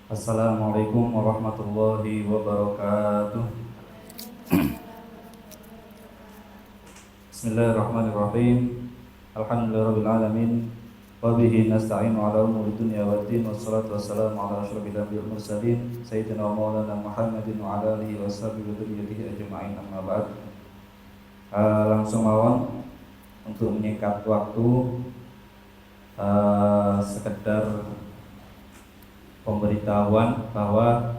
Assalamualaikum warahmatullahi wabarakatuh. Bismillahirrahmanirrahim. Alhamdulillahirabbil alamin. Wa bihi nasta'inu ala umuri dunya waddin. Wassalatu wassalamu ala asyrofil anbiya'i wal mursalin sayyidina wa maulana Muhammadin wa ala alihi washabihi wa dzurriyyatihi ajma'in, amma ba'd. Langsung mawon untuk menyingkat waktu, sekedar pemberitahuan bahwa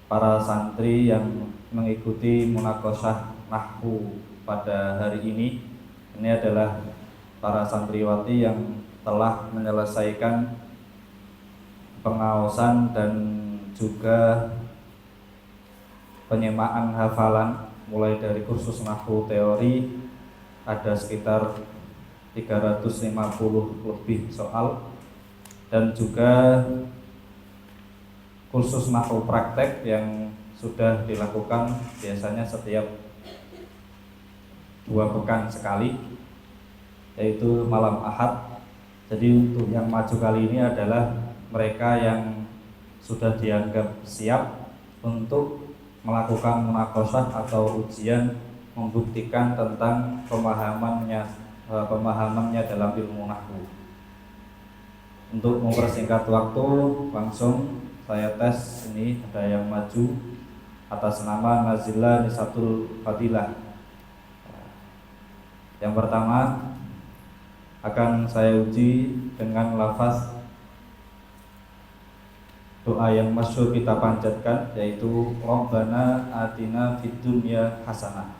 para santri yang mengikuti munaqasyah nahwu pada hari ini adalah para santriwati yang telah menyelesaikan pengaosan dan juga penyemaan hafalan mulai dari kursus nahwu teori, ada sekitar 350 lebih soal, dan juga kursus nahwu praktek yang sudah dilakukan biasanya setiap 2 pekan sekali, yaitu malam Ahad. Jadi untuk yang maju kali ini adalah mereka yang sudah dianggap siap untuk melakukan munaqasyah atau ujian membuktikan tentang pemahamannya dalam ilmu nahwu. Untuk mempersingkat waktu, langsung saya tes. Ini ada yang maju atas nama Nazila Nisatul Fadilah. Yang pertama akan saya uji dengan lafaz doa yang masyhur kita panjatkan, yaitu Rabbana atina fid dunya hasanah.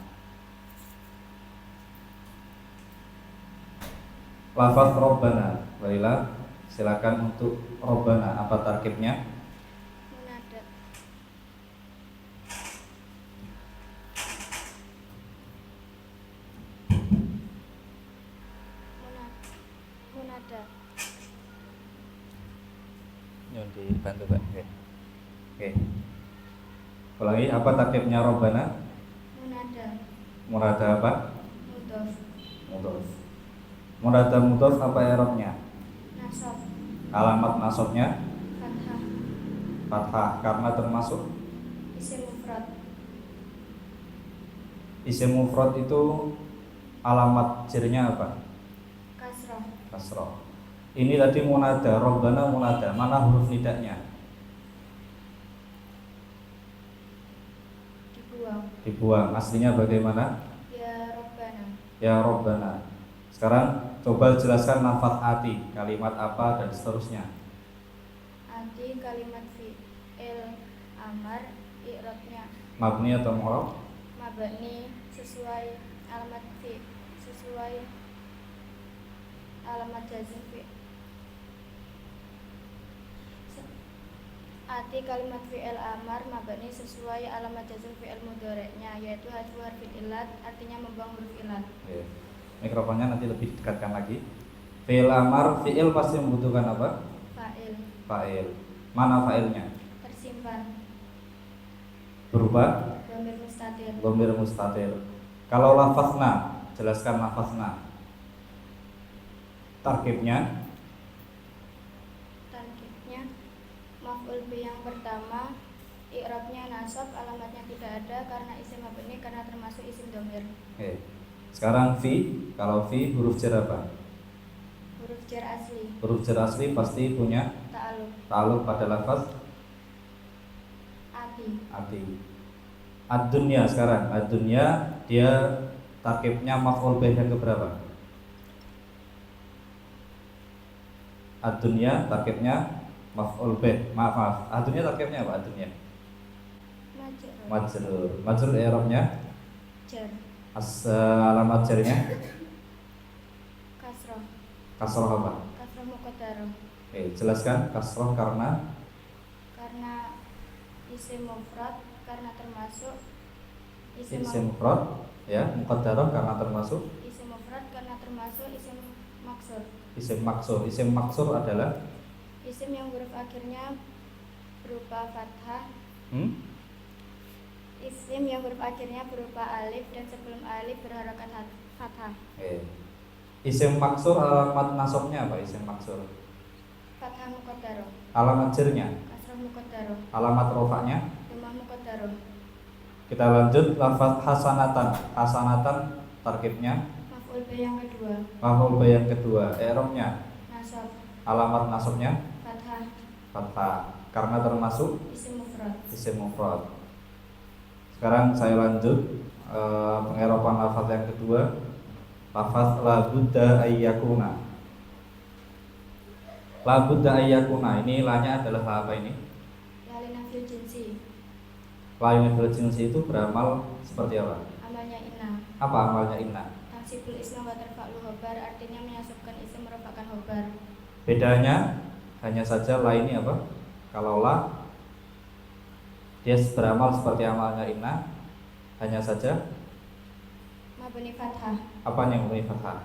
Lafaz Rabbana, baiklah, silakan untuk Rabbana, apa tarkibnya? Dibantu Pak. Oke. Ulangi, apa tarkibnya Rabbana? Munada apa? Mudhof. Munada mudhof apa i'rabnya? Nasab. Alamat nasabnya? Fathah. Fathah karena termasuk Isim mufrad. Isim mufrad itu alamat jarnya apa? Kasrah. Kasrah. Ini tadi munada, Rabbana munada, mana huruf nidanya? Dibuang. Aslinya bagaimana? Ya Rabbana. Ya Rabbana. Sekarang coba jelaskan lafaz ati, kalimat apa dan seterusnya. Ati kalimat fi'il amar, i'rabnya Mabni atau mu'rab? mabni, sesuai alamat fi, sesuai alamat jazm fi. Ati kalimat fi'il amar mabni sesuai alamat jazm fi'il mudhari'nya, yaitu hadfu harfil illat, artinya membuang huruf illat. Mikrofonnya nanti lebih dekatkan lagi. Fi'il amar, fi'il pasti membutuhkan apa? Fa'il. Mana fa'ilnya? Tersimpan. Berupa dhamir mustatir. Kalau lafazna, jelaskan lafazna. Tarkibnya maf'ul bi yang pertama, i'rabnya nasab, alamatnya tidak ada karena isim mabni, karena termasuk isim dhamir. Sekarang fi, kalau fi huruf jar apa? Huruf jar asli. Huruf jar asli pasti punya ta'alluq pada lafaz ati. Ad-dunya sekarang, ad-dunya dia tarkibnya maf'ul bih yang keberapa? Ad-dunya tarkibnya maf'ul bih. Maaf. Ad-dunya tarkibnya apa? Ad-dunya majrur. Majrur i'rabnya jar. Alamat jarnya kasroh apa? Kasroh muqaddarah. Jelaskan kasroh karena isim mufrad, karena termasuk isim mufrad, ya, muqaddarah karena termasuk isim mufrad, karena termasuk isim maksur. Isim maksur adalah isim yang huruf akhirnya berupa fathah. Isim yang huruf akhirnya berupa alif dan sebelum alif berharakat fathah. Isim maksur alamat nasabnya apa? Isim maksur Fathah muqaddarah. alamat jarnya Kasrah muqaddaroh. Alamat rofaknya. Dhammah muqaddaroh. Kita lanjut lafaz hasanatan. Hasanatan tarkibnya Maf'ul bi yang kedua. maf'ul bi yang kedua. I'rabnya Nasab. alamat nasabnya Fathah. fathah karena termasuk Isim mufrad. isim mufrad. Sekarang saya lanjut pengerapan lafaz yang kedua. Lafaz la budda ayyakuna. La budda ayyakuna ini lanya adalah apa ini? Lalina fil jinsi. Lain jinsi itu beramal seperti apa? Amalnya inna. Apa amalnya inna? Tansibul isma wa tarfa'lu khobar, artinya menyasubkan isim merupakan khobar. Bedanya hanya saja la ini apa? Kalau la dia beramal seperti amalnya inna, hanya saja Mabni fathah. apa yang mabni fathah?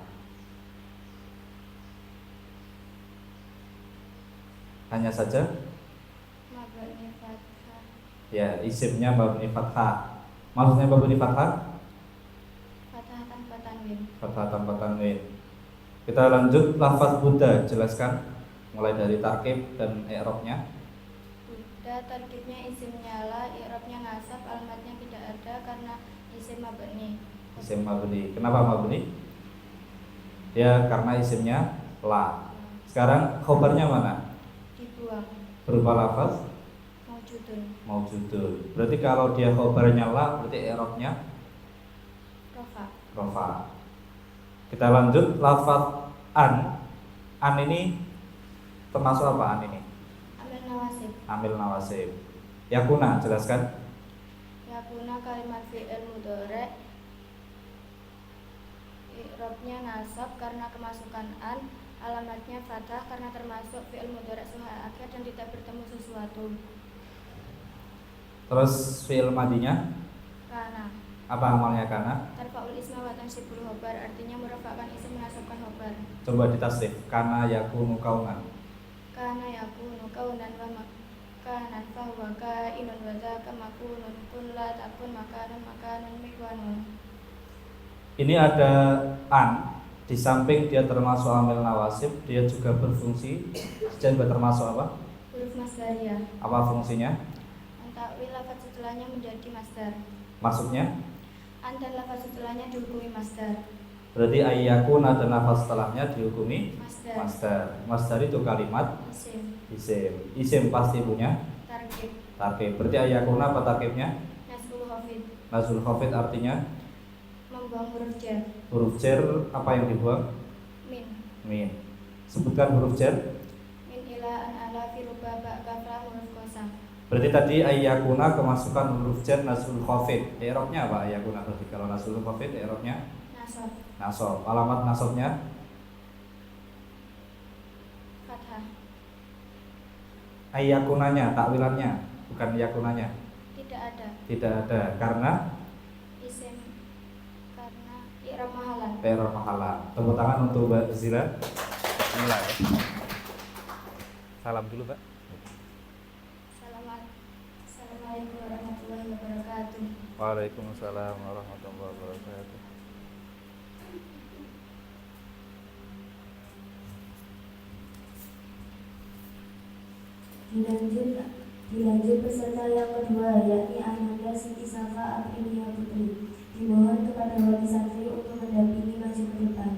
Hanya saja Mabni fathah. ya isimnya mabni fathah. Maksudnya mabni fathah? Fathah tanpa tanwin. Fathah tanpa tanwin. Kita lanjut lafaz Buddha, jelaskan mulai dari tarkib dan i'rabnya. Buddha tarkibnya isimnya la, i'rabnya nasab, alamatnya tidak ada karena isim mabni. Isim mabni. Kenapa mabni? Ya karena isimnya la. Sekarang khobarnya mana? Dibuang. Berupa lafaz Maujudun. maujudun. Berarti kalau dia khobarnya la, berarti i'rabnya Rofa. rofa. Kita lanjut lafaz an. An ini termasuk apa an ini? Amil nawasib. Amil nawasib. Yakuna, jelaskan. Yakuna kalimat fi'il mudhari' i'rabnya nasab karena kemasukan an, alamatnya fathah karena termasuk fi'il mudhari' suha akhir dan tidak bertemu sesuatu. Terus fi'il madinya Kana apa amalnya kana? tarfa'ul isma wa tansibul khobar, artinya merofakkan isim menasabkan khobar. Coba ditasrif. Kana yakunu kaunan. Kana yakunu kaunan wa makanan fahuwa kainun wa dzaka makunun kun la takun makanun mikwanun. Ini ada an. Di samping dia termasuk amil nawasib, dia juga berfungsi. Dia juga termasuk apa? Huruf masdariyah. Apa fungsinya? Antakwil lafaz setelahnya menjadi masdar. Maksudnya? An dan lafaz setelahnya dihukumi masdar. Berarti ayyakuna dan lafaz setelahnya dihukumi Masdar. masdar. Masdar itu kalimat Isim. isim. Isim pasti punya Tarkib. tarkib. Berarti ayyakuna apa tarkibnya? Nasbul khafid. Nazul khafid artinya Membuang huruf jar. huruf jar apa yang dibuang? Min. Min. Sebutkan huruf jar. Min ila an ala fi ruba ba kafra huruf qasam. Berarti tadi ayyakuna kemasukan huruf jar nazul khafid. I'rabnya apa ayyakuna berarti kalau nazul khafid i'rabnya Nasab. nasab. Alamat nasabnya Fathah. ayyakunanya, takwilannya, bukan yakunanya. Tidak ada. Tidak ada karena Isim karena i'rab mahalan. error mahalah. Tepuk tangan untuk Mbak Zila. Inilah ya. Salam dulu, Mbak. Assalamualaikum warahmatullahi wabarakatuh. Waalaikumsalam warahmatullahi wabarakatuh. Dilanjut peserta yang kedua, yakni Ananda Siti Safa Aprilia Putri. Dimohon kepada wali santri untuk mendampingi maju ke depan.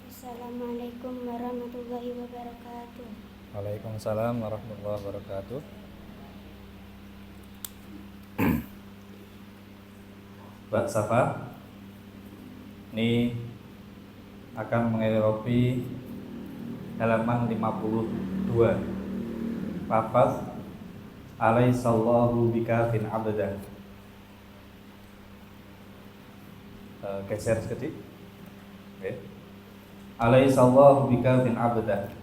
Assalamualaikum warahmatullahi wabarakatuh. Waalaikumsalam warahmatullahi wabarakatuh. Mbak Safa, Ini akan mengeropi halaman 52. Lafaz alaihissallahu bikafin abdah. Geser sedikit. Oke. Alaihissallahu bikafin abdah.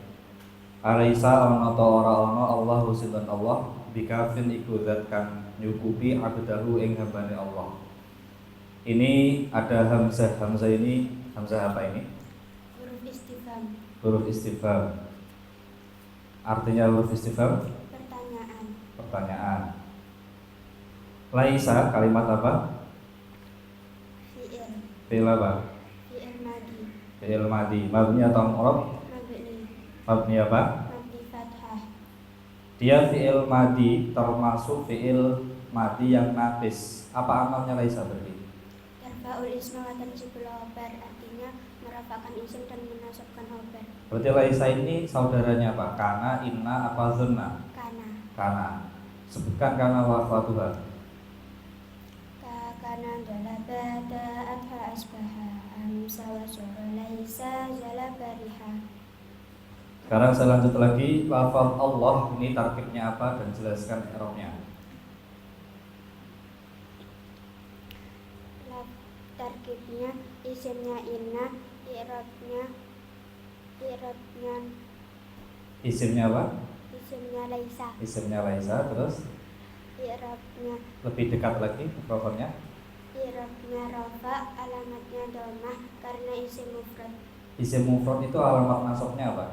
Alaisa ana ta ora ana Allahu subhanahu Allah bikafin iku zat kang nyukupi abdahu ing hambane Allah. Ini ada hamzah. Hamzah ini hamzah apa ini? Huruf istifham. Huruf istifham. Artinya huruf istifham? Pertanyaan. Pertanyaan. Laisa kalimat apa? Fi'il. Fi'il apa? Fi'il madi. Fi'il madi. Mabni atau mu'rab? Mabni. Mabni apa? Mabni fathah. Dia fi'il madi termasuk fi'il madi yang naqis. Apa amalnya laisa berarti? Tarfa'ul isma wa tansibul khabar, artinya merafakan isim dan menasabkan khabar. Berarti laisa ini saudaranya apa? Kana, inna, apa zunna? Kana. Kana. Sebutkan kana wa akhwatuha. Kana jalaba da'atha asbaha amsa wa syura laisa jalabariha. Sekarang saya lanjut lagi. Lafaz Allah ini tarkibnya apa dan jelaskan i'rabnya. Tarkibnya isimnya inna, i'rabnya Isimnya apa? isimnya laisa, Isimnya laisa. Terus i'rabnya lebih dekat lagi mikrofonnya. rafa, alamatnya dhammah karena isim mufrad. Isim mufrad itu alamat nasabnya apa?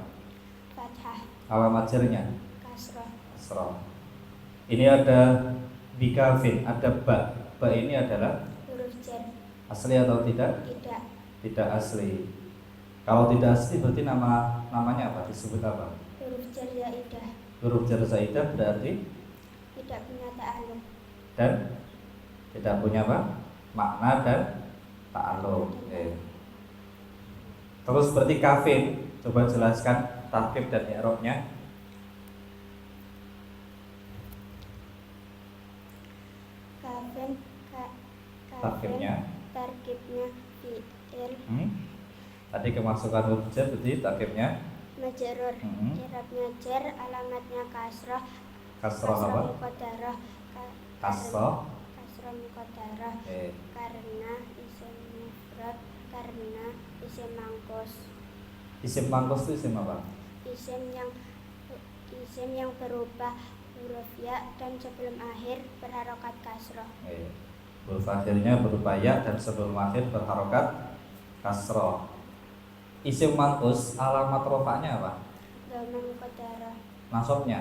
Fathah, Alamat jarnya kasrah. kasrah. Ini ada bikafin, ada ba. Ba ini adalah Huruf jar. asli atau tidak? Tidak. Tidak asli. Kalau tidak asli berarti namanya apa? Disebut apa? Huruf jar zaidah. Huruf jar zaidah berarti Tidak punya ta'alluq. dan tidak punya apa? Makna dan ta'alluq. Oke. Terus berarti kafin. Coba jelaskan tarkib dan i'rabnya. Kafin Tarkibnya. tarkibnya fi'il Tadi kemasukan huruf jar berarti tarkibnya majrur. I'rabnya jar, alamatnya kasrah. kasrah apa? Muqaddarah. Kasrah. Kasrah muqaddarah. Oke. Karena isim mufrad, karena isim mangkos. Isim mangkos itu isim apa? Isim yang berubah huruf ya dan sebelum akhir berharokat kasroh. Huruf akhirnya berupa ya dan sebelum akhir berharokat kasroh. Isim mangkus alamat rofaknya apa? Dhamma muqaddarah. Nasabnya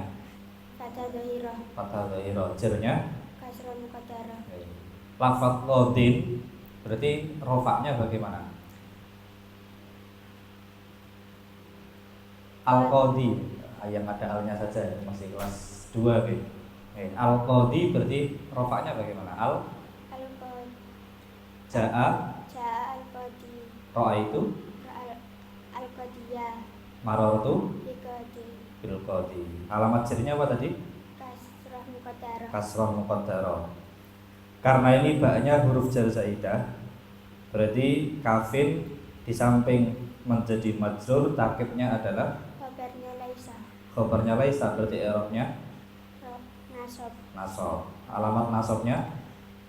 Fathah dhahirah. fathah dhahirah. Jarnya Kasroh muqaddarah. lafaz lodin berarti rofaknya bagaimana? Al-Qadi yang ada alnya saja, masih kelas 2 gitu. Al-Qadi berarti rofaknya bagaimana? Al-Qadi. Ja'a Ja'a al-Qadi. ro'a itu Al-Qadiyah. marartu Biqadi. bil qadi. Alamat jarnya apa tadi? Kasroh muqaddarah. Kasrah muqaddarah. Karena ini baknya huruf jar zaidah, berarti kafin di samping menjadi majrur, tarkibnya adalah Khabarnya laisa. khabarnya laisa, berarti i'rabnya Nasab. nasab. Alamat nasabnya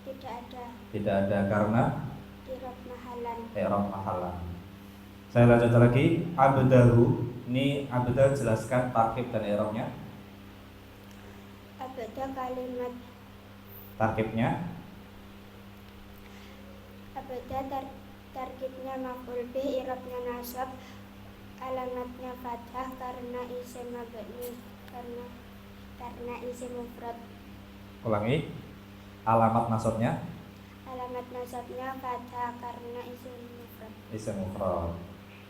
Tidak ada. karena I'rab mahalan. i'rab mahallan. Saya lanjut lagi. Abdahu, ini abda jelaskan tarkib dan i'rabnya. Abda kalimat Tarkibnya abda tarkibnya maf'ul bih, i'rabnya nasab, alamatnya fathah karena isim mabni, karena isim mufrad. ulangi. Alamat nasabnya Alamat nasabnya fathah karena isim mufrad. isim mufrad.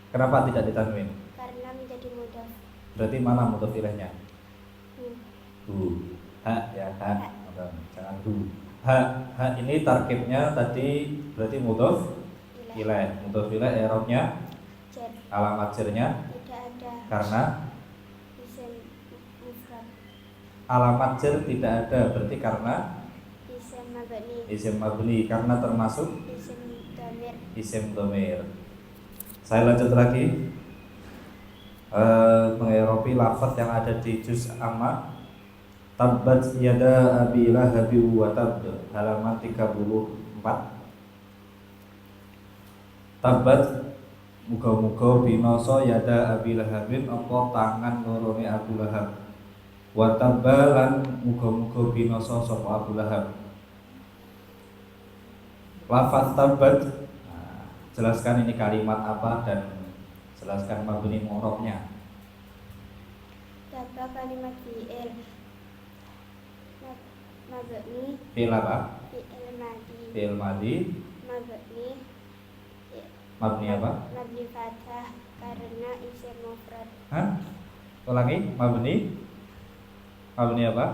Kenapa tidak ditanwin? Karena menjadi mudhaf. Berarti mana mudhaf ilaihnya? Hu. Ha ya, ha. Jangan hu. Ha ini tarkibnya tadi berarti mudhaf ilaih. Mudhaf ilaih i'rabnya Jar. alamat jarnya Tidak ada. karena Isim mufrad. alamat jar tidak ada, berarti karena Isim mabni. isim mabni, karena termasuk Isim dhamir. isim dhamir. Saya lanjut lagi mengeropi lafaz yang ada di juz amma. Tabbat yada abi lahabi wa tab, halaman 34. Tabbat muga-muga binoso yada abi lahabin apa tangan lorone Abu Lahab. Wa tabba lan muga-muga binoso sapa Abu Lahab. Lafaz tabbat, jelaskan ini kalimat apa dan jelaskan mabni mu'rabnya. Tabba kalimat fi'il mabni Fi'il apa? Fi'il madi. Mabni apa? Mabni fathah karena isim mufrad. Hah? Ulangi, mabni. Mabni apa?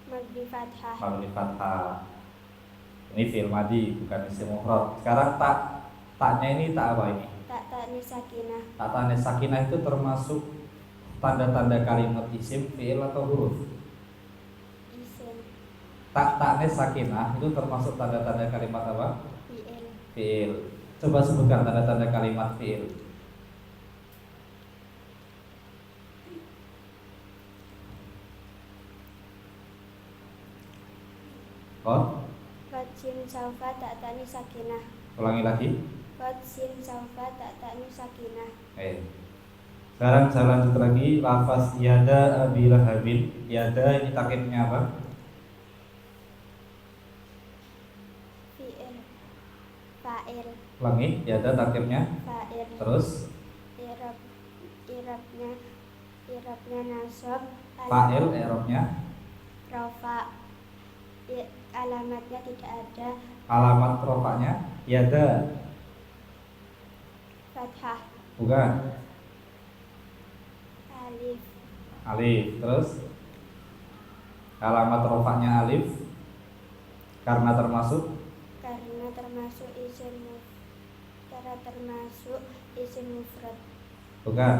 Mabni fathah. Mabni fathah. Ini fi'il madi bukan isim mufrad. Sekarang taknya ini tak apa ini? Tak sakinah. Tak tanda sakinah itu termasuk tanda-tanda kalimat isim, fi'il atau huruf? Isim. Tak sakinah itu termasuk tanda-tanda kalimat apa? Fi'il. Fi'il. Coba sebutkan tanda-tanda kalimat fi'il. Oh? Qad sin saufa tak tani sakinah. Ulangi lagi. Qad sin saufa tak tani sakinah. Sekarang saya lanjut lagi. Lafaz yada abi lahabin. Yada ini takkibnya apa? Fi'il. Fa'il. Ulangi, yada takkibnya. Fa'il. Terus Irabnya nasab. fa'il i'rabnya. Rafa. Alamatnya tidak ada. Alamat rofa'nya yada. Fathah. Bukan. Alif. Alif. Terus alamat rofa'nya alif karena termasuk isim mufrad. Bukan.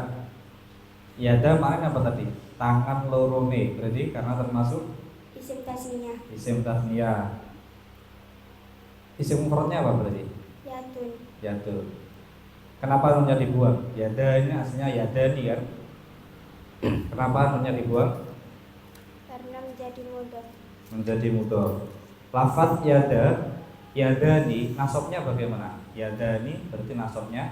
Yada maknanya apa tadi? Tangan lorone. Berarti karena termasuk Isim tasniyah. isim tasniyah. Isim mufradnya apa berarti? Yatun. Yadun. Kenapa nunnya dibuang? Yada ini aslinya yadani kan? Kenapa nunnya dibuang? Karena menjadi mudhaf. Menjadi mudhaf. Lafaz yadani nasabnya bagaimana? Yadani berarti nasabnya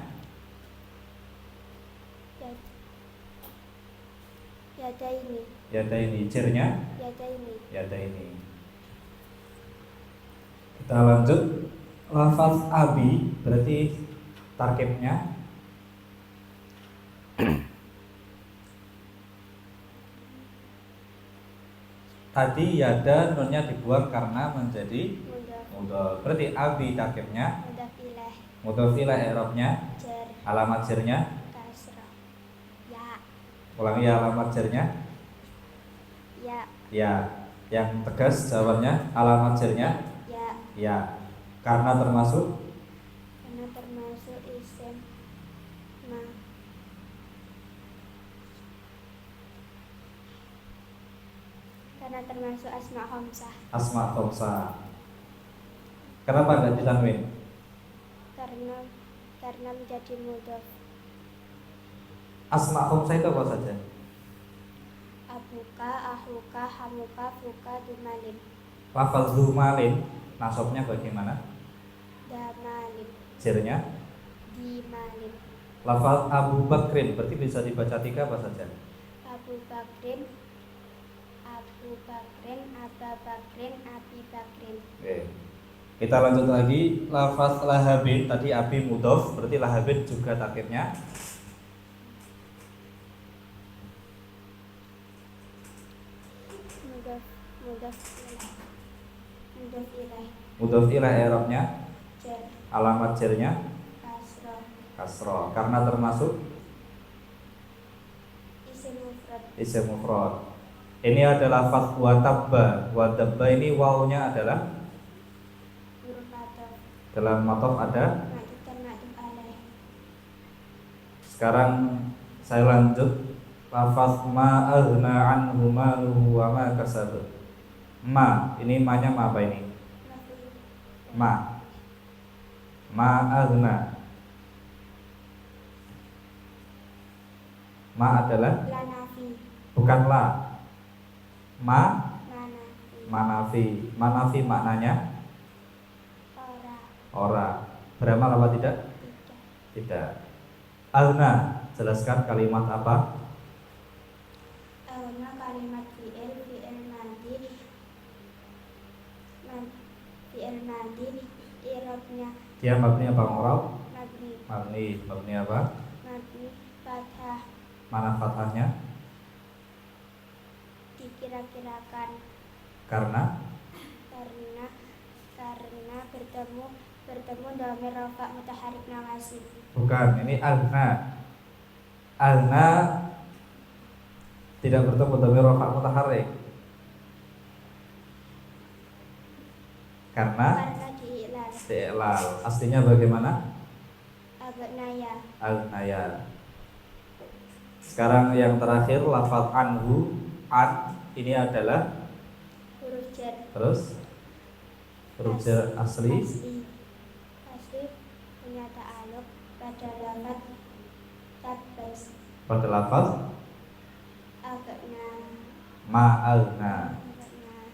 Yada ini. Cirnya Yada ini. Kita lanjut. Lafaz abi berarti tarkibnya tadi yada nunnya dibuang karena menjadi mudhaf. Berarti abi tarkibnya mudhaf ilaih, i'rabnya Jar. alamat jarnya. Kasrah. Ya. Ulangi alamat jarnya. Ya. Ya. Yang tegas jawabannya alamat jarnya Ya. ya. Karena termasuk isim ma. Karena termasuk asma khamsah. asma khamsah. Kenapa enggak ditanwin? Karena menjadi mudhaf. Asma khamsah itu apa saja? Abuka, ahuka, hamuka, fuka, dumalin. Lafaz dumalin nasabnya bagaimana? Damalin. Jarnya? Dimalin. Lafaz Abu Bakrin berarti bisa dibaca tiga apa saja? Abu Bakrin, Aba Bakrin, Abi Bakrin. Oke. Kita lanjut lagi. Lafaz lahabin tadi abi mudhaf berarti lahabin juga takkibnya mudhaf ilaih, i'rabnya Jar. alamat jarnya Kasroh. kasroh karena termasuk Isim mufrad. isim mufrad. Ini adalah lafaz watabba. Watabba ini wawunya adalah Huruf ataf. dalam matof ada. Ma'tuf dan ma'tuf alaih. Sekarang saya lanjut. Lafaz ma aghna anhu maluhu wa ma kasab. Ma, ini ma-nya ma apa ini? Ma. Ma aghna. Ma adalah La nafi. bukan la. Ma Manafi. manafi. Manafi maknanya Ora. ora. Beramal apa tidak? Tidak. Tidak. Aghna, jelaskan kalimat apa? Auna kalimat fi'il madi i'rabnya Dia mabni apa mu'rab? mabni. Mabni apa? Mabni fathah. Mana fathahnya? Dikira-kirakan Karena karena bertemu dhamir rafa mutaharrik nawasib. bukan, ini aghna. Aghna tidak bertemu dhamir rafa mutaharrik. Karena di'lal. Aslinya bagaimana? Aghnaya. Aghnaya. Sekarang yang terakhir lafaz anhu, an ini adalah Huruf jar. terus huruf jar asli punya ta'aluk pada lafaz tabbas. pada lafaz Aghna. ma'aghna.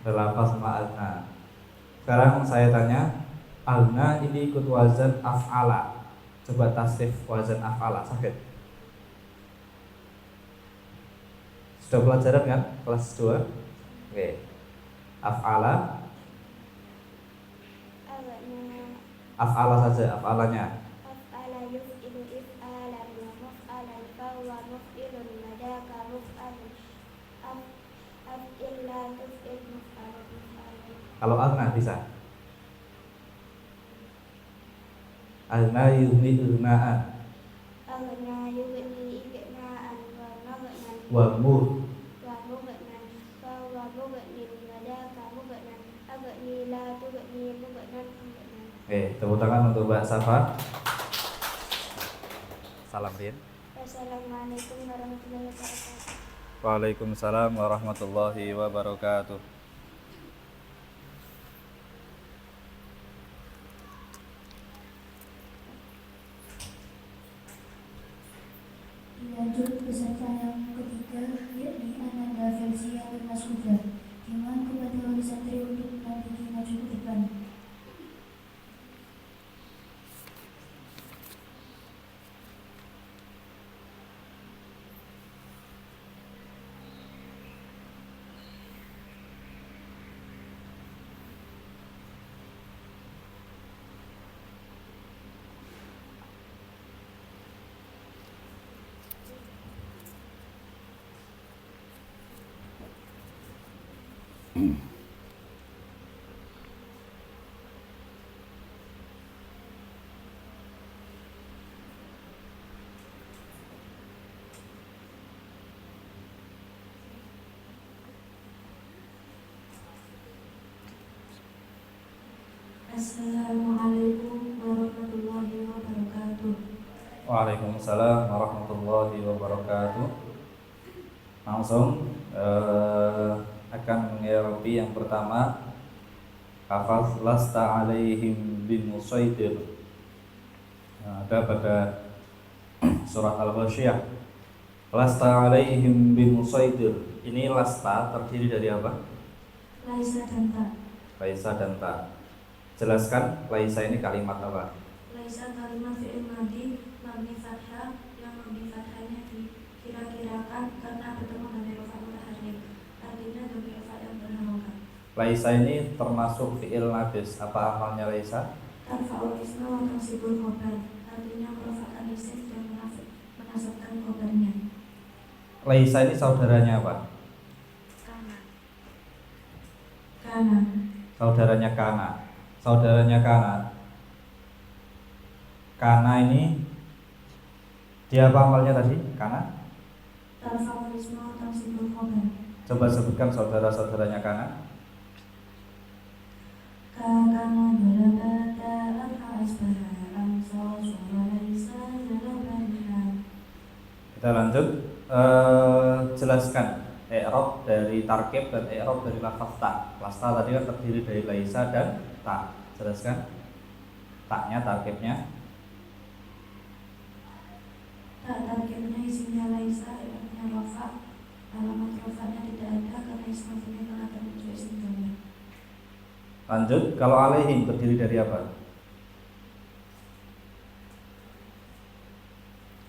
Pada lafaz ma'aghna. Sekarang saya tanya, aghna ini ikut wazan af'ala. Coba tasrif wazan af'ala, sakit. Sudah pelajaran kan? Kelas 2. Oke. Af'ala. Af'ala saja, af'alanya. Af'ala yuf'ilu if'alan wa muf'alan fahuwa muf'ilun madaka muf'alun af'il la tuf'il muf'alun. Kalau aghna bisa. Aghna yughni ighna'an Aghna yughni ighna'an wa maghnan wa mur. wa mughnan fahuwa mughnin madaka mughnan aghni la tughni mughnan. Oke, tepuk tangan untuk Mbak Safa. Salam Din. Wassalamualaikum warahmatullahi wabarakatuh. Waalaikumsalam warahmatullahi wabarakatuh. Dilanjut peserta yang ketiga, yakni Ananda Felsia dan Mas Huda. Dimohon kepada wali santri untuk mendampingi maju ke depan. Assalamualaikum warahmatullahi wabarakatuh. Waalaikumsalam warahmatullahi wabarakatuh. Langsung akan mengirobi yang pertama, hafaz lasta alaihim bimusaitir. Ada pada surat Al-Ghasyiyah. Lasta alaihim bimusaitir. Ini lasta terdiri dari apa? Laisa dan tak. Laisa dan ta. Jelaskan laisa ini kalimat apa? Laisa kalimat fi'il madi mabni fathah yang mabni fathahnya dikira-kirakan karena bertemu dengan rafa mutaharrik. Artinya dhamir rafa yang berharokat. Laisa ini termasuk fi'il naqis. Apa amalnya laisa? Tarfa'ul isma wa tansibul khobar. Artinya merupakan isim dan menasabkan khobarnya. Laisa ini saudaranya apa? Kana. Saudaranya kana. Saudaranya kana. Kana ini dia apa amalnya tadi? Kana? Tarfa'ul isma wa tansibul khobar. Coba sebutkan saudara-saudaranya kana. Kana darabata al-asbaha amsa suara laisa darabaniha. Kita lanjut. Jelaskan i'rab dari tarkib dan i'rab dari lafaz ta. Lafaz tadi kan terdiri dari laisa dan ta. jelaskan. Taknya tarkibnya. Tak tarkibnya isimnya laisa, isimnya rofa. Alamat rofanya tidak ada karena isim maf'ulnya telah termasuk isim dhamir. Lanjut, kalau alaihim terdiri dari apa?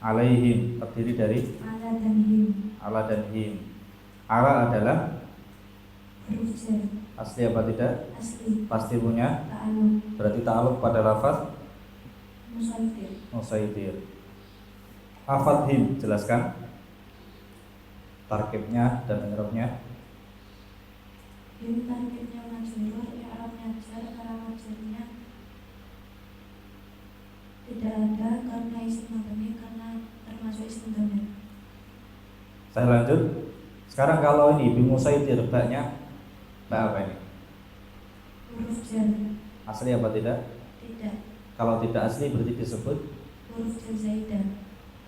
Alaihim terdiri dari Ala dan him. ala dan him. Ala adalah Huruf jar. asli apa tidak? Asli. Pasti punya. Ta'alluq. Berarti ta'alluq pada lafaz Musaitir. musaitir. Lafaz him, jelaskan tarkibnya dan i'rabnya. Him tarkibnya majrur, i'rabnya jar, alamat jarnya tidak ada karena isim mabni karena termasuk isim dhamir. Saya lanjut. Sekarang kalau ini bimusaitir, baknya bak apa ini? Huruf jar. Asli apa tidak? Tidak. Kalau tidak asli berarti disebut. Huruf jar zaidah.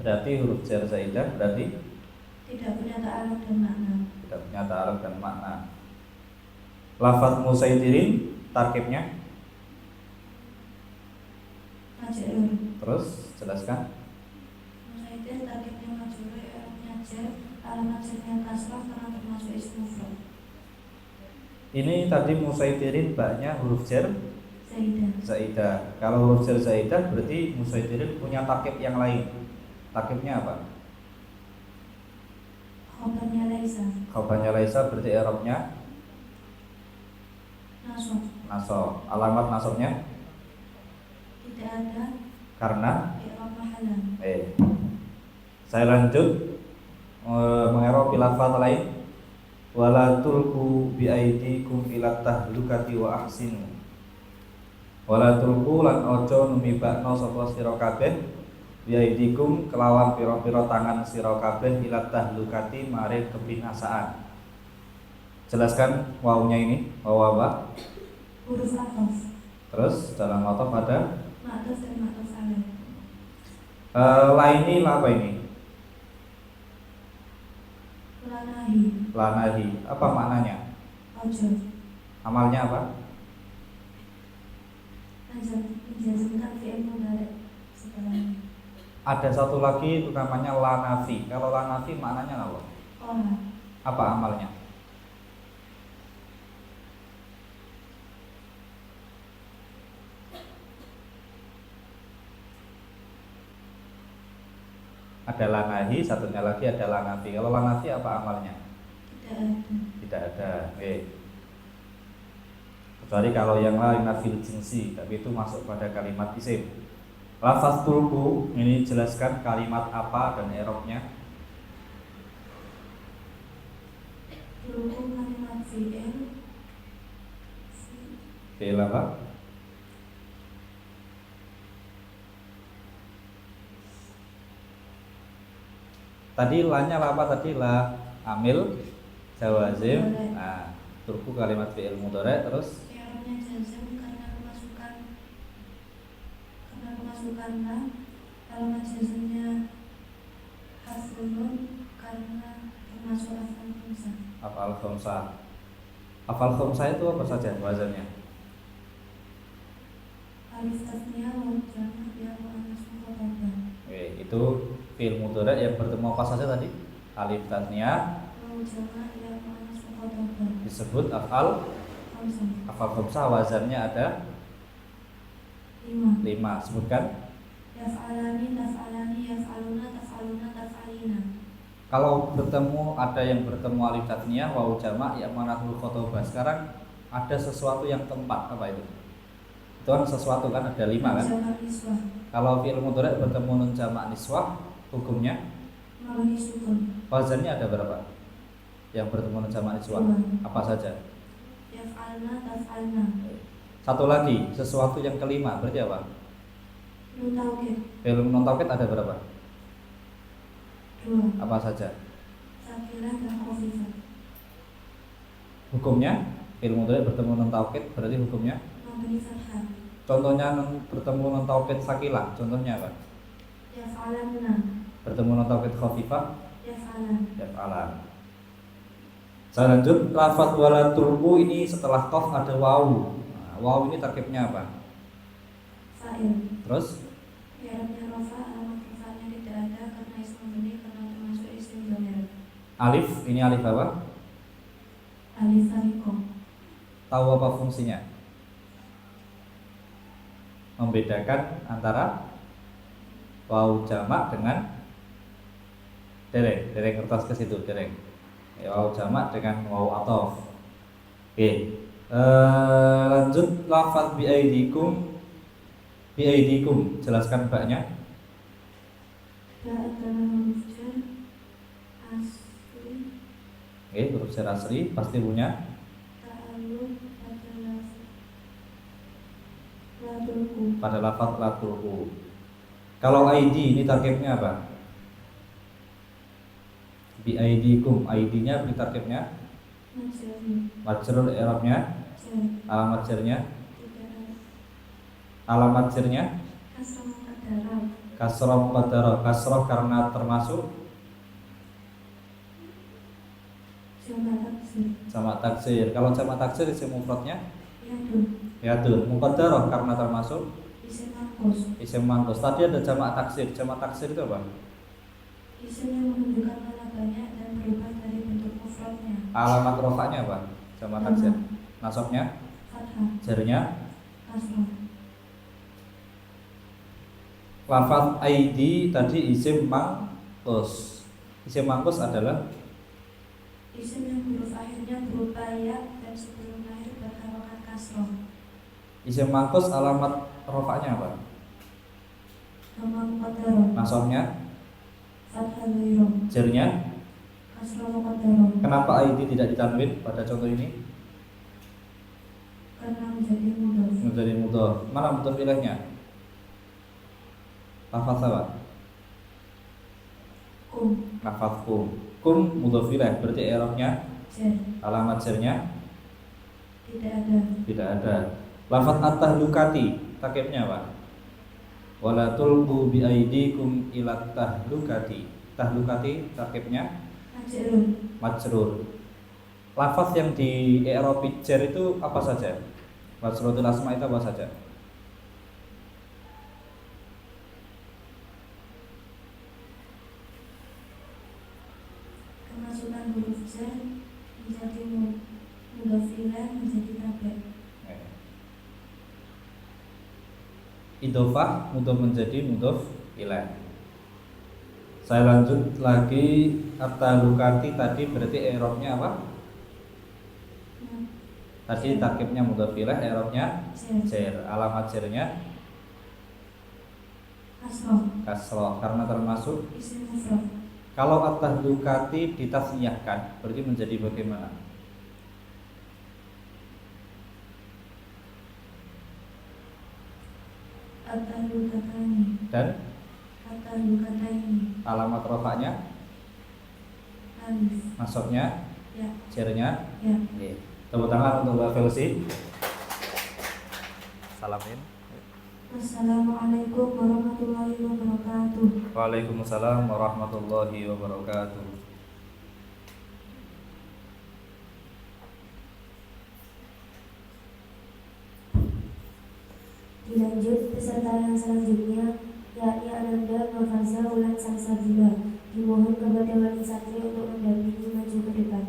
Berarti huruf jar zaidah berarti Tidak punya ta'alluq dan makna. tidak punya ta'alluq dan makna. Lafaz musaitirin tarkibnya Majrur. terus jelaskan. Musaitir tarkibnya majrur, i'rabnya jar, alamat jarnya kasrah karena termasuk isim mufrad. Ini tadi musaitirin baknya huruf jar Zaidah. zaidah. Kalau huruf jar zaidah berarti musaitirin punya tarkib yang lain. Tarkibnya apa? Khobarnya laisa. Khabarnya laisa berarti i'rabnya Nasab. nasab. Alamat nasabnya Tidak ada karena i'rab mahalan. Saya lanjut mengerok lafaz lain. Wala tulqu bi aidikum ila tahlukati wa ahsinu. Wala tulqu lan ojo numibakno sapa sira kabeh bi aidikum kelawan pira-pira tangan sira kabeh ila tahlukati maring kebinasaan. Jelaskan wawunya ini, waw apa? Huruf ataf. Terus dalam ataf ada Ma'tuf dan ma'tuf alaih. laini apa ini? Lanahi. Lanahi. Apa maknanya? Ojo. Amalnya apa? Menjazmkan fi'il mudhari' setelahnya. Ada satu lagi itu namanya lanafi. Kalau lanafi maknanya apa? Qala. Apa amalnya? Ada lanahi, satunya lagi ada lanafi. Kalau lanafi apa amalnya? Tidak ada. Tidak ada. Kecuali kalau yang lain nafil jinsi, tapi itu masuk pada kalimat isim. Lafaz tulku ini jelaskan kalimat apa dan i'rabnya. Tulku kalimat fi'il. Fi'il apa? Tadi lanya apa tadi? La amil jawazim. Nah, tulku kalimat fi'il mudhari terus I'rabnya jazm karena kemasukan la. Alamat jazmnya hasrun nun karena termasuk afal khamsah. afal khamsah. Afal khamsah itu apa saja wazannya? Alif tasniyah wa jamak ya wa anas mukhatabah. Itu fi'il mudhari yang bertemu apa saja tadi? Alif tasniyah Wa jamak ya wa anas mukhatabah. disebut afal Khamsah. afal khamsah, wazannya ada 5. 5. Sebutkan. Yaf'alani, taf'alani, yaf'aluna, taf'aluna, taf'alina. Kalau bertemu ada yang bertemu alif tasniyah waw jamak ya manatul khotabah. Sekarang ada sesuatu yang tempat, apa itu? Itu kan sesuatu kan ada 5 kan? Jamak niswah. Kalau fi'il mudhari bertemu nun jamak niswah, hukumnya Mabni sukun. wazannya ada berapa? Yang bertemu nun jamak niswah 2. apa saja? Yaf'alna, taf'alna. Satu lagi, sesuatu yang kelima berarti apa? Nun taukid. Fi'il nun taukid ada berapa? 2. Apa saja? Sakilah dan khafifah. Hukumnya fi'il mudhari bertemu nun taukid berarti hukumnya Mabni fathah. contohnya bertemu nun taukid sakilah, contohnya apa? Yaf'alanna, Bertemu nun taukid khafifah yaf'alan. yaf'alan. Saya lanjut, lafaz wala tulku ini setelah qaf ada wawu. Nah, Waw ini tarkibnya apa? Fa'il. Terus I'rabnya rofa, alamat rofanya tidak ada karena isim mabni karena termasuk isim dhamir. alif, ini alif apa? Alif tariqah. Tahu apa fungsinya? Membedakan antara waw jamak dengan dereng kertas ke situ, dereng. Waw jamak dengan waw atof. Oke. Lanjut lafaz biaidikum. Biaidikum, jelaskan baknya. Ba adalah huruf jar asli. Oke, huruf jar asli pasti punya Ta'alluq adalah ladulku. pada lafaz latulku. Kalau ID ini tarkibnya apa? Biaidikum, ID-nya tarkibnya Majrur. majrur, i'rabnya Jar. alamat jarnya Tidak ada. alamat jarnya Kasrah muqaddarah. kasroh muqaddarah. Kasroh karena termasuk Jamak taksir. jamak taksir. Kalau jamak taksir isim mufradnya Yadun. yadun. Muqaddarah karena termasuk Isim mangkus. isim mangkus. Tadi ada jamak taksir. Jamak taksir itu apa? Isim yang menunjukkan mana banyak dan berubah dari bentuk mufradnya. Alamat rofaknya apa? Jamak taksir. Nasabnya, Fathah. jarnya. Kasrah. Lafaz ID tadi isim mangkus. Isim mangkus adalah Isim yang huruf akhirnya berupa ya dan sebelum akhir berharokat kasroh. isim mangkus. Alamat rofaknya apa? Dhamma muqaddarah. Nasabnya, Fathah dhairah. jarnya. Kasrah muqaddarah. Kenapa ID tidak ditanwin pada contoh ini? Karena menjadi mudhaf. Menjadi mudhaf. Mana mudhaf ilainya? Lafaz apa? Kum. Lafaz kum. Kum mudhaf ilaih, berarti i'rabnya Jar. alamat jarnya Tidak ada. tidak ada. Lafaz at-tahlukati tarkibnya apa? Wala tulqu bi aidikum ila tahlukati. Tahlukati tarkibnya Majrur. majrur. Lafaz yang di i'rab jar itu apa saja? Majruratul asma itu apa saja? Kemasukan huruf jar menjadi mudhaf ilaih menjadi tabe'. Idhofah mudhaf menjadi mudhaf ilaih. Saya lanjut lagi. At-tahlukati tadi berarti i'rabnya apa? Tadi tarkibnya mudhaf ilaih, i'rabnya Jar. jar. Alamat jarnya Kasroh. kasroh karena termasuk. Isim mufrad. Kalau at-tahlukati ditasniyahkan berarti menjadi bagaimana? At-tahlukatani. Dan At-tahlukataini. alamat rofaknya, Alif. nasabnya, Ya. jarnya. Ya. Oke. Tepuk tangan untuk Mbak Velsi. Salamin. Assalamualaikum warahmatullahi wabarakatuh. Waalaikumsalam warahmatullahi wabarakatuh. Dilanjut peserta yang selanjutnya, yakni Ananda Nurfaza Ulan Sangsabila. Dimohon kepada wali santri untuk mendampingi maju ke depan.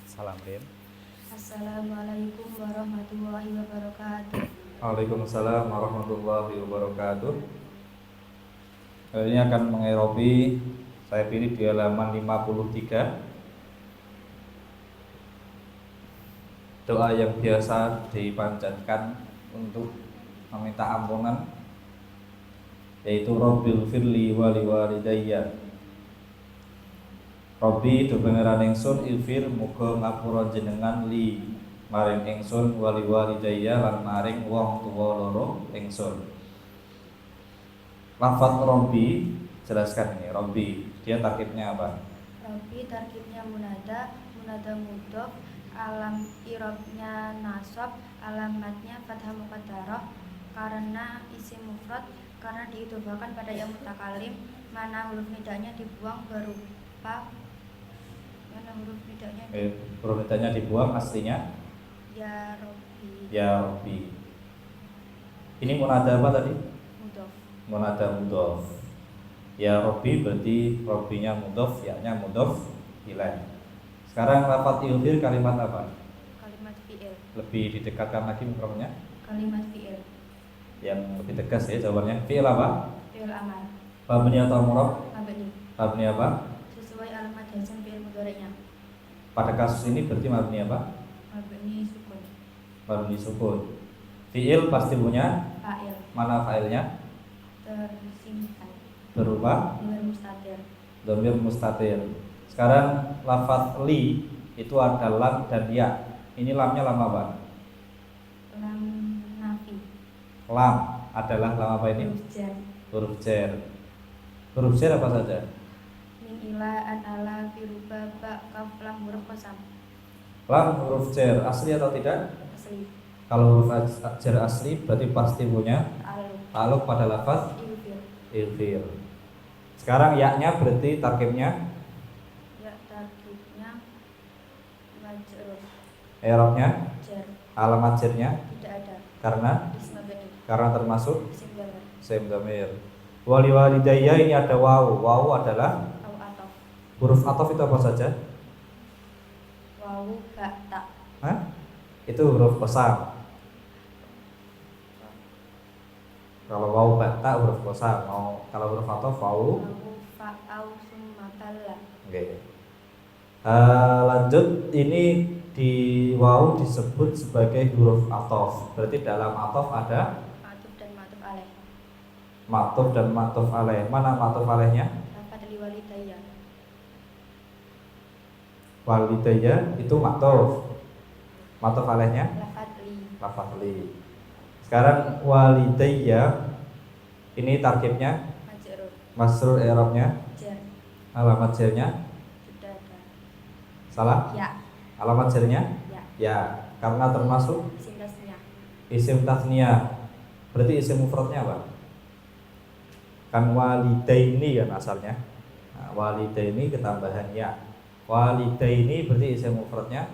Salam Rin. Assalamualaikum warahmatullahi wabarakatuh. Waalaikumsalam warahmatullahi wabarakatuh. Kali ini akan mengerobi. Saya pilih di halaman 53. Doa yang biasa dipanjatkan untuk meminta ampunan, yaitu Rabbil firli wali walidayya. Rabbi do pangeran ingsun ilfir muga ngapura jenengan li maring ingsun wali walidayya lan maring wong tuwa loro ingsun. Lafaz Robbi, jelaskan ini Robbi, dia tarkibnya apa? Robbi tarkibnya munada mudhof, alam irobnya nasab, alamatnya fathah muqaddarah karena isim mufrad, karena diidhofakan pada yang mutakalim, mana huruf nidanya dibuang berupa huruf nidanya dibuang, aslinya ya Robbi. Ya Robbi. Ini munada apa tadi? Mudhof. Munada mudhof. Ya Robbi berarti Robbinya mudhof, yaknya mudhof ilaih. Sekarang lafaz ilfir kalimat apa? Kalimat fi'il. Lebih didekatkan lagi mikrofonnya. Kalimat fi'il. Yang lebih tegas ya jawabannya. Fi'il apa? Fi'il amal. Mabni atau murab? Mabni. Mabni apa? Sesuai alamat jazm fi'il mudhari'nya. Pada kasus ini berarti mabni apa? Mabni sukun. Mabni sukun. Fi'il pasti punya Fa'il. mana fa'ilnya? Tersimpan. Berupa Dhamir mustatir. dhamir mustatir. Sekarang lafaz li itu ada lam dan ya. Ini lamnya lam apa? Lam nafi. Lam adalah lam apa ini? Huruf jar. Huruf jar. Huruf jar apa saja? Min ila an ala firuba ba kaf lam huruf qasam. Lam huruf jar asli atau tidak? Asli. Kalau huruf jar asli berarti pasti punya Ta'alluq. ta'alluq pada lafaz Ilfir. ilfir. Sekarang ya-nya berarti tarkibnya, Ya tarkibnya majrur. i'rabnya, Jar. alamat jarnya Tidak ada. karena Ism mabni. termasuk Isim dhamir. isim dhamir. Wali walidayya ini ada wawu. Wawu adalah Au atof. huruf ataf itu apa saja? Wawu ba ta. Hah? Itu huruf qasam. Kalau wawu bata huruf qasam. Kalau huruf ataf wawu. Wawu fa au summa balla. Oke. Lanjut, ini di wawu disebut sebagai huruf ataf. Berarti dalam ataf ada Ma'tuf dan ma'tuf alaih. ma'tuf dan ma'tuf alaih. Mana ma'tuf alaihnya? Lafadz li walidayya. Walidayya itu ma'tuf. Ma'tuf alaihnya Lafadz li. lafaz li. Sekarang walidayya ini tarkibnya Majrur. masrur i'rabnya, Jar. alamat jarnya Tidak ada. salah. Ya. Alamat jarnya Ya. ya, karena termasuk Isim tasniyah. isim tasniyah. Berarti isim mufradnya apa? Kan walidaini kan asalnya. Nah, walidaini ketambahan ya. Walidaini berarti isim mufradnya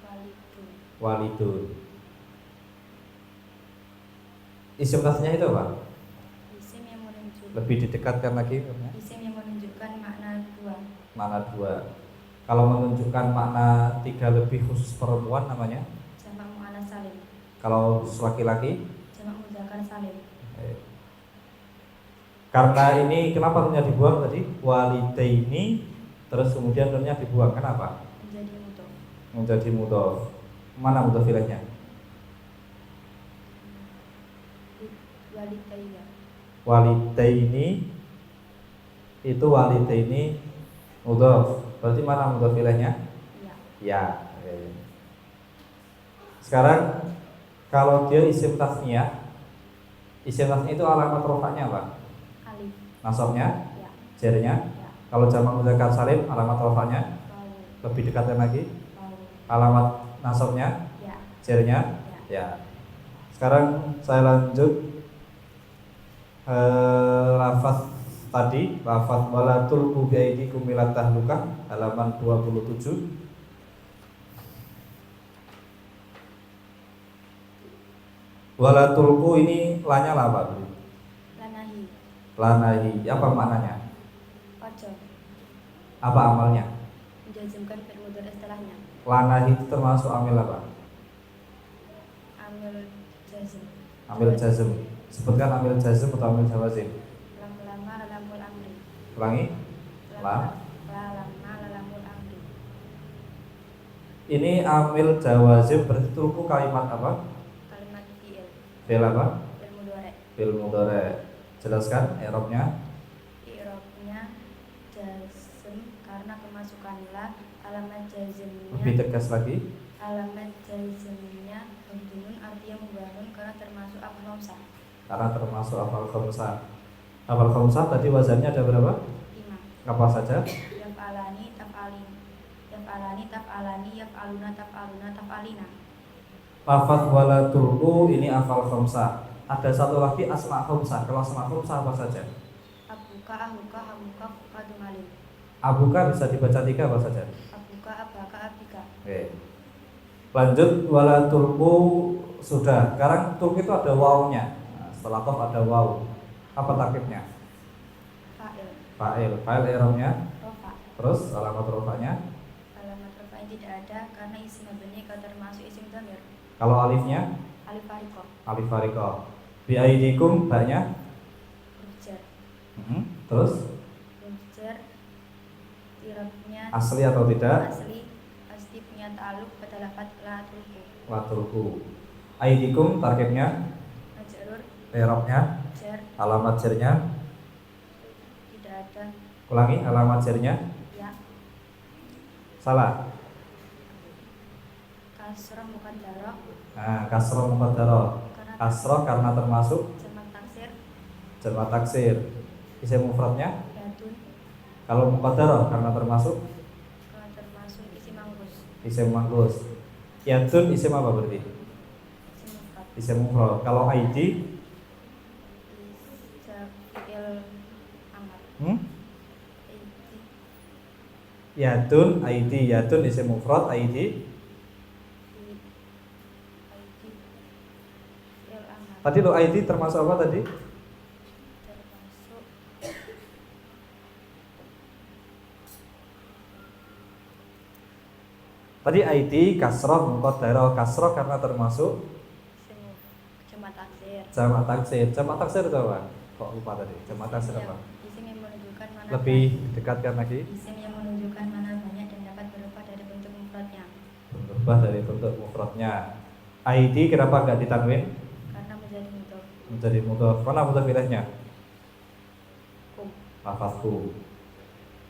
Walidun. walidun. Isim tasniyah itu apa? Isim yang menunjukkan. Lebih didekatkan lagi Isim yang menunjukkan makna dua. makna dua. Kalau menunjukkan makna tiga lebih khusus perempuan namanya. Jamak muannas salim. Kalau laki-laki, Jamak mudzakkar salim. karena ini kenapa nunnya dibuang tadi? Walidaini, terus kemudian nunnya dibuang. Kenapa? Menjadi mudhof. Menjadi mudhof. Mana mudhof ilaihnya? Walidayya. Walidaini itu walidaini mudhof. Berarti mana mudhof ilaihnya? Ya. Ya. Oke. Sekarang kalau dia isim tasniyah, isim tasniyah itu alamat rofaknya apa? Alif. Nasabnya, Ya. jarnya. Ya. Kalau jamak mudzakkar salim, alamat rofaknya Wawu. lebih dekatkan lagi. Wawu. Alamat nasabnya, Ya. jarnya. Ya. Ya. Sekarang saya lanjut lafaz tadi, lafaz wala tulqu biaidikum ila tahlukah, halaman 27. Wala tulqu ini lanya apa? Lanahi. Lanahi, apa maknanya? Ojo. Apa amalnya? Menjazmkan fi'il mudhari setelahnya. Lanahi itu termasuk amil apa? Amil jazm. Amil jazm. Sebutkan amil jazm atau amil jawazim. Lam lama lalamul amri. Ulangi. Lam. Lama lalamul amri. Ini amil jawazim berarti tulku kalimat apa? Kalimat fi'il. Fi'il apa? Fi'il mudhari. Fi'il mudhari. Jelaskan i'rabnya. I'rabnya jazm karena kemasukan la, alamat jazmnya Lebih tegas lagi. Alamat jazmnya bendunun artinya membangun karena termasuk afal khamsah. Karena termasuk afal khamsah. Afal khamsah tadi wazannya ada berapa? 5. Apa saja? Yaf'alani taf'alin. Yaf'alani taf'alani yaf'aluna taf'aluna taf'alina. Lafaz wala turku ini afal khamsah. Ada satu lagi asma khamsah. Kalau asma khamsah apa saja? Abuka, ahuka, hamuka, fuka, dumalin. Abuka bisa dibaca 3 apa saja? Abuka, abaka, abika. Oke. Lanjut wala turku sudah. Sekarang turku itu ada wawunya. Nah, setelah qaf ada wawu. Apa tarkibnya? Fa'il. Fa'il i'rabnya. Rofa. Terus alamat rofanya? Alamat rofanya tidak ada karena isim mabni kalau termasuk isim dhamir. Kalau alifnya? Alif fariko. Alif fariko. Bi aidikum banyak. Huruf Terus jar. Irabnya asli atau tidak? Asli punya ta'aluk pada lafaz la turku. La turku. Aidikum tarkibnya? Majrur. I'rabnya? Jar. Alamat jarnya? Tidak ada. Ulangi alamat jarnya? Ya. Salah. Kasrah muqaddarah. Nah, kasroh muqaddarah. Kasroh karena termasuk jamak taksir. jamak taksir. Isim mufradnya? Yadun. Kalau muqaddarah karena termasuk Kalau termasuk isim mangkus. isim mangkus. Yadun isim apa berarti? Isim mufrad. Isim mufrad. Kalau ID? Fi'il amar. Yadun, ID. Yadun isim mufrad, ID tadi lo ID termasuk apa tadi? Termasuk Tadi ID kasroh muqaddarah. Kasroh karena termasuk jamak taksir. jamak taksir. Jamak taksir itu apa? Kok lupa tadi? Jamak taksir apa? Isim yang menunjukkan mana Lebih dekatkan lagi. Isim yang menunjukkan mana banyak dan dapat berubah dari bentuk mufradnya. Berubah dari bentuk mufradnya. ID kenapa enggak ditanwin? Karena menjadi mudhof. Menjadi mudhof. Mana mudhof ilainya? Kum. Lafazku.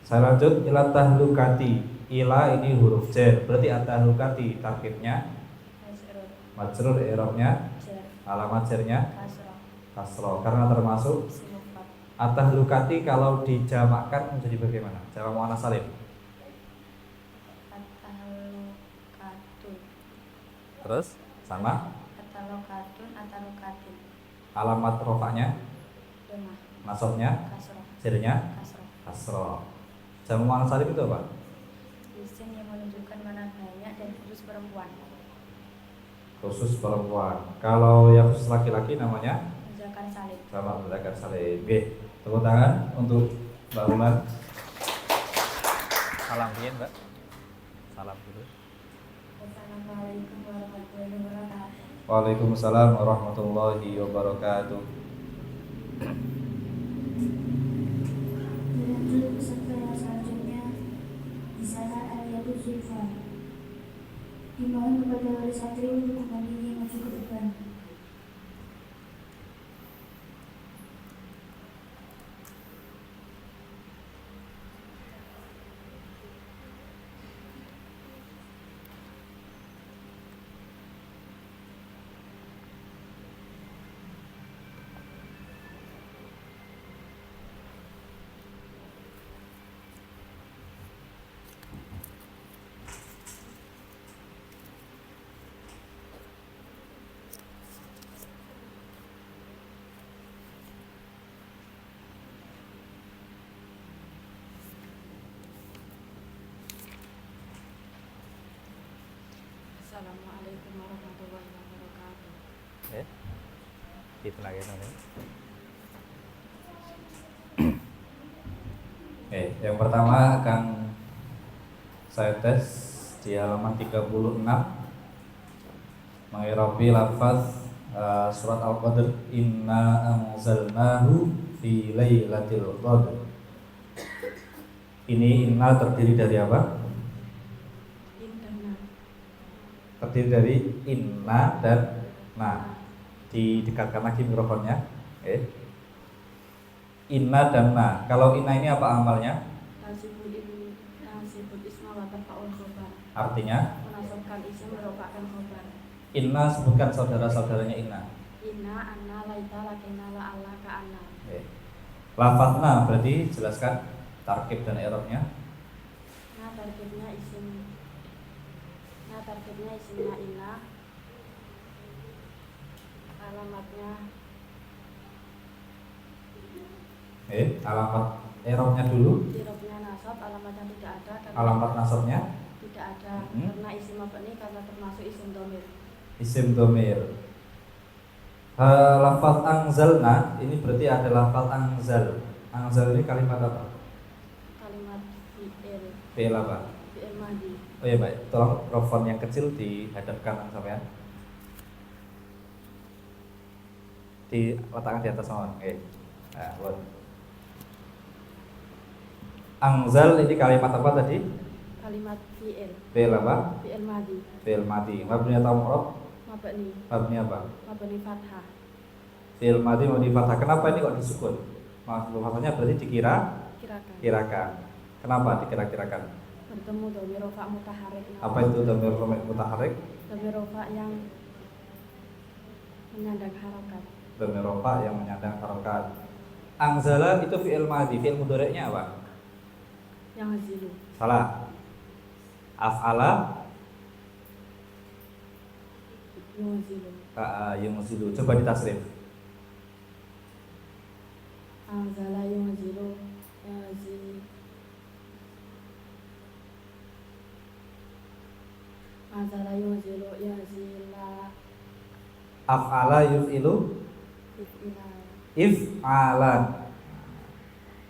Saya lanjut ila tahlukati. Ila ini huruf jar. Berarti at-tahlukati tarkibnya majrur, i'rabnya Jar. alamat jarnya Kasrah. kasroh karena termasuk Isim mufrad. at-tahlukati. Kalau dijamakkan menjadi bagaimana? Jamak muannats salim. At-tahlukatun. Terus sama At-tahlukatun, at-tahlukatin. alamat rofanya, Lemah. nasabnya, Kasrah. jarnya Kasrah. kasroh. Jamak muannats salim itu apa? Isim yang menunjukkan mana banyak dan khusus perempuan. Khusus perempuan. Kalau yang khusus laki-laki namanya Menunjukkan salib. jamak mudzakkar salim. Oke, tepuk tangan untuk Mbak Ulan. Salam pian, Mbak. Salam dulu. Assalamualaikum warahmatullahi wabarakatuh. Waalaikumsalam warahmatullahi wabarakatuh. Lanjut peserta yang selanjutnya di sana Al-Yadu Zulfa. Dimohon kepada wali santri untuk mendampingi maju ke depan. Assalamualaikum warahmatullahi wabarakatuh. Itu lagi nanti. Yang pertama akan saya tes di halaman 36 mengirobi lafaz surat Al-Qadr, inna anzalnahu fi lailatul qadr. Ini inna terdiri dari apa? Terdiri dari inna dan na. Didekatkan lagi mikrofonnya. Inna dan na. Kalau inna ini apa amalnya? Nasibul isma wa tafa'ul khobar. Artinya Menasabkan merofakkan isim, merofakkan khobar. Inna, sebutkan saudara-saudaranya inna. Inna, anna, laita, lakina, la, Allah, ka, anna. Lafadzna berarti jelaskan tarkib dan i'rabnya. Nah, tarkibnya isimnya inna. Alamatnya Alamat i'rabnya dulu. irobnya nasab, alamatnya tidak ada karena Alamat nasabnya tidak ada karena isim apa ini karena termasuk isim domir. isim domir. Lafaz anzalna ini berarti ada lafaz anzal. Anzal ini kalimat apa? Kalimat Fi'il apa? fi'il madhi. Oh ya baik, tolong mikrofon yang kecil dihadapkan sampean. Diletakkan di atas mawon. Nah, buat. Anzal ini kalimat apa tadi? Kalimat fi'il. Fi'il apa? Fi'il madhi. Fi'il madhi. Mabni atau mu'rab? Mabni. Mabni apa? Mabni fathah. Fi'il madhi mabni fathah. Kenapa ini kok disukun? Maksud fathahnya berarti kirakan. Kenapa dikira-kirakan? Bertemu dhamir rafa mutaharrik. Apa itu dhamir mutaharrik? Dhamir rafa yang menyandang harokat. Dhamir rafa yang menyandang harokat. Anzala itu fi'il madhi. Fi'il mudhari'nya apa? Yang zilu. Salah. Af'ala yunzilu. Coba ditasrif. Anzala yunzilu yazi. Anzala yunzilu yazila. Af'ala yuf'ilu if'alan.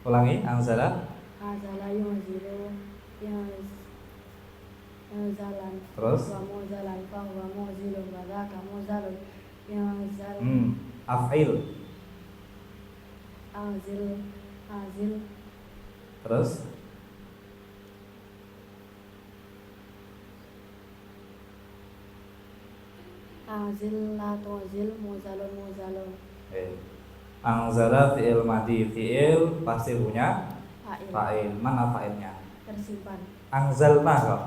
Ulangi, anzala. Anzala yunzilu yazalan. Terus Wa muzalan fa wa muzilun wa dzaka muzalun yazal. Af'il. Azil. Terus azil la tuzil muzalun. Anzala fi'il madhi. Fi'il pasti punya fa'il. Mana fa'ilnya? Tersimpan. Anzalna kok.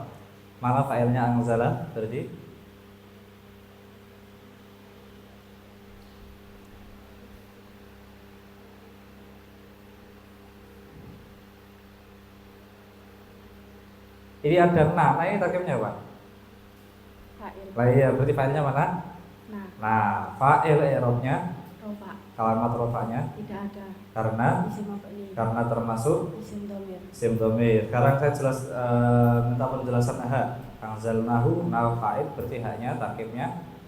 Mana fa'ilnya anzala? Berarti ini ada nah ini tarkibnya apa? Fa'il. Lah iya, berarti fa'ilnya mana? Nah, fa'il i'rabnya Rofa. kalimat rofanya Tidak ada. karena Isim apa ini? karena termasuk Isim domir. isim dhamir. Sekarang saya minta penjelasan anzalnahu fa'il berarti haknya tarkibnya.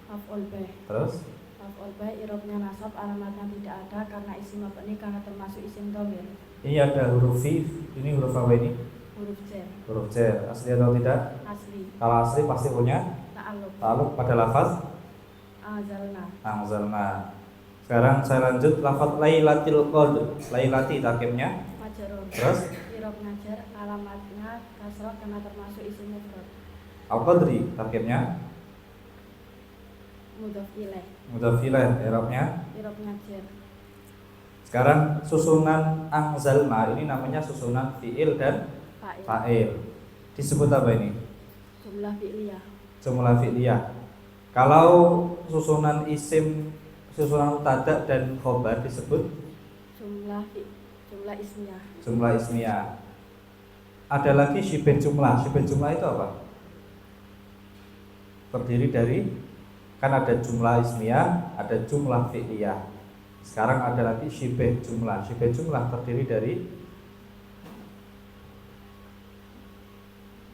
Maf'ul bih. Terus Maf'ul bih irobnya nasab, alamatnya tidak ada karena isim apa ini karena termasuk isim domir. ini ada huruf fi, ini huruf apa ini? Huruf jar. Huruf jar. Asli atau tidak? Asli. Kalau asli pasti punya ta'alluq pada lafaz anzalna. Sekarang saya lanjut lafaz lailatul qadr. Lailati tarkibnya Majrur. terus Irob ngajar, alamatnya kasrah karena termasuk isim mufrad. al-qadri tarkibnya Mudhof ilaih. mudhof ilaih i'rabnya. Irob ngajar. Sekarang susunan anzalna ini namanya susunan fi'il dan fa'il. Disebut apa ini? Jumlah fi'liyah. Jumlah fi'liyah. Kalau susunan isim, susunan mubtada dan khobar disebut Jumlah ismiyah. jumlah ismiyah. Ada lagi syibeh jumlah. Syibeh jumlah itu apa? Terdiri dari, kan ada jumlah ismiyah, ada jumlah fi'liyah. Sekarang ada lagi syibeh jumlah. Syibeh jumlah terdiri dari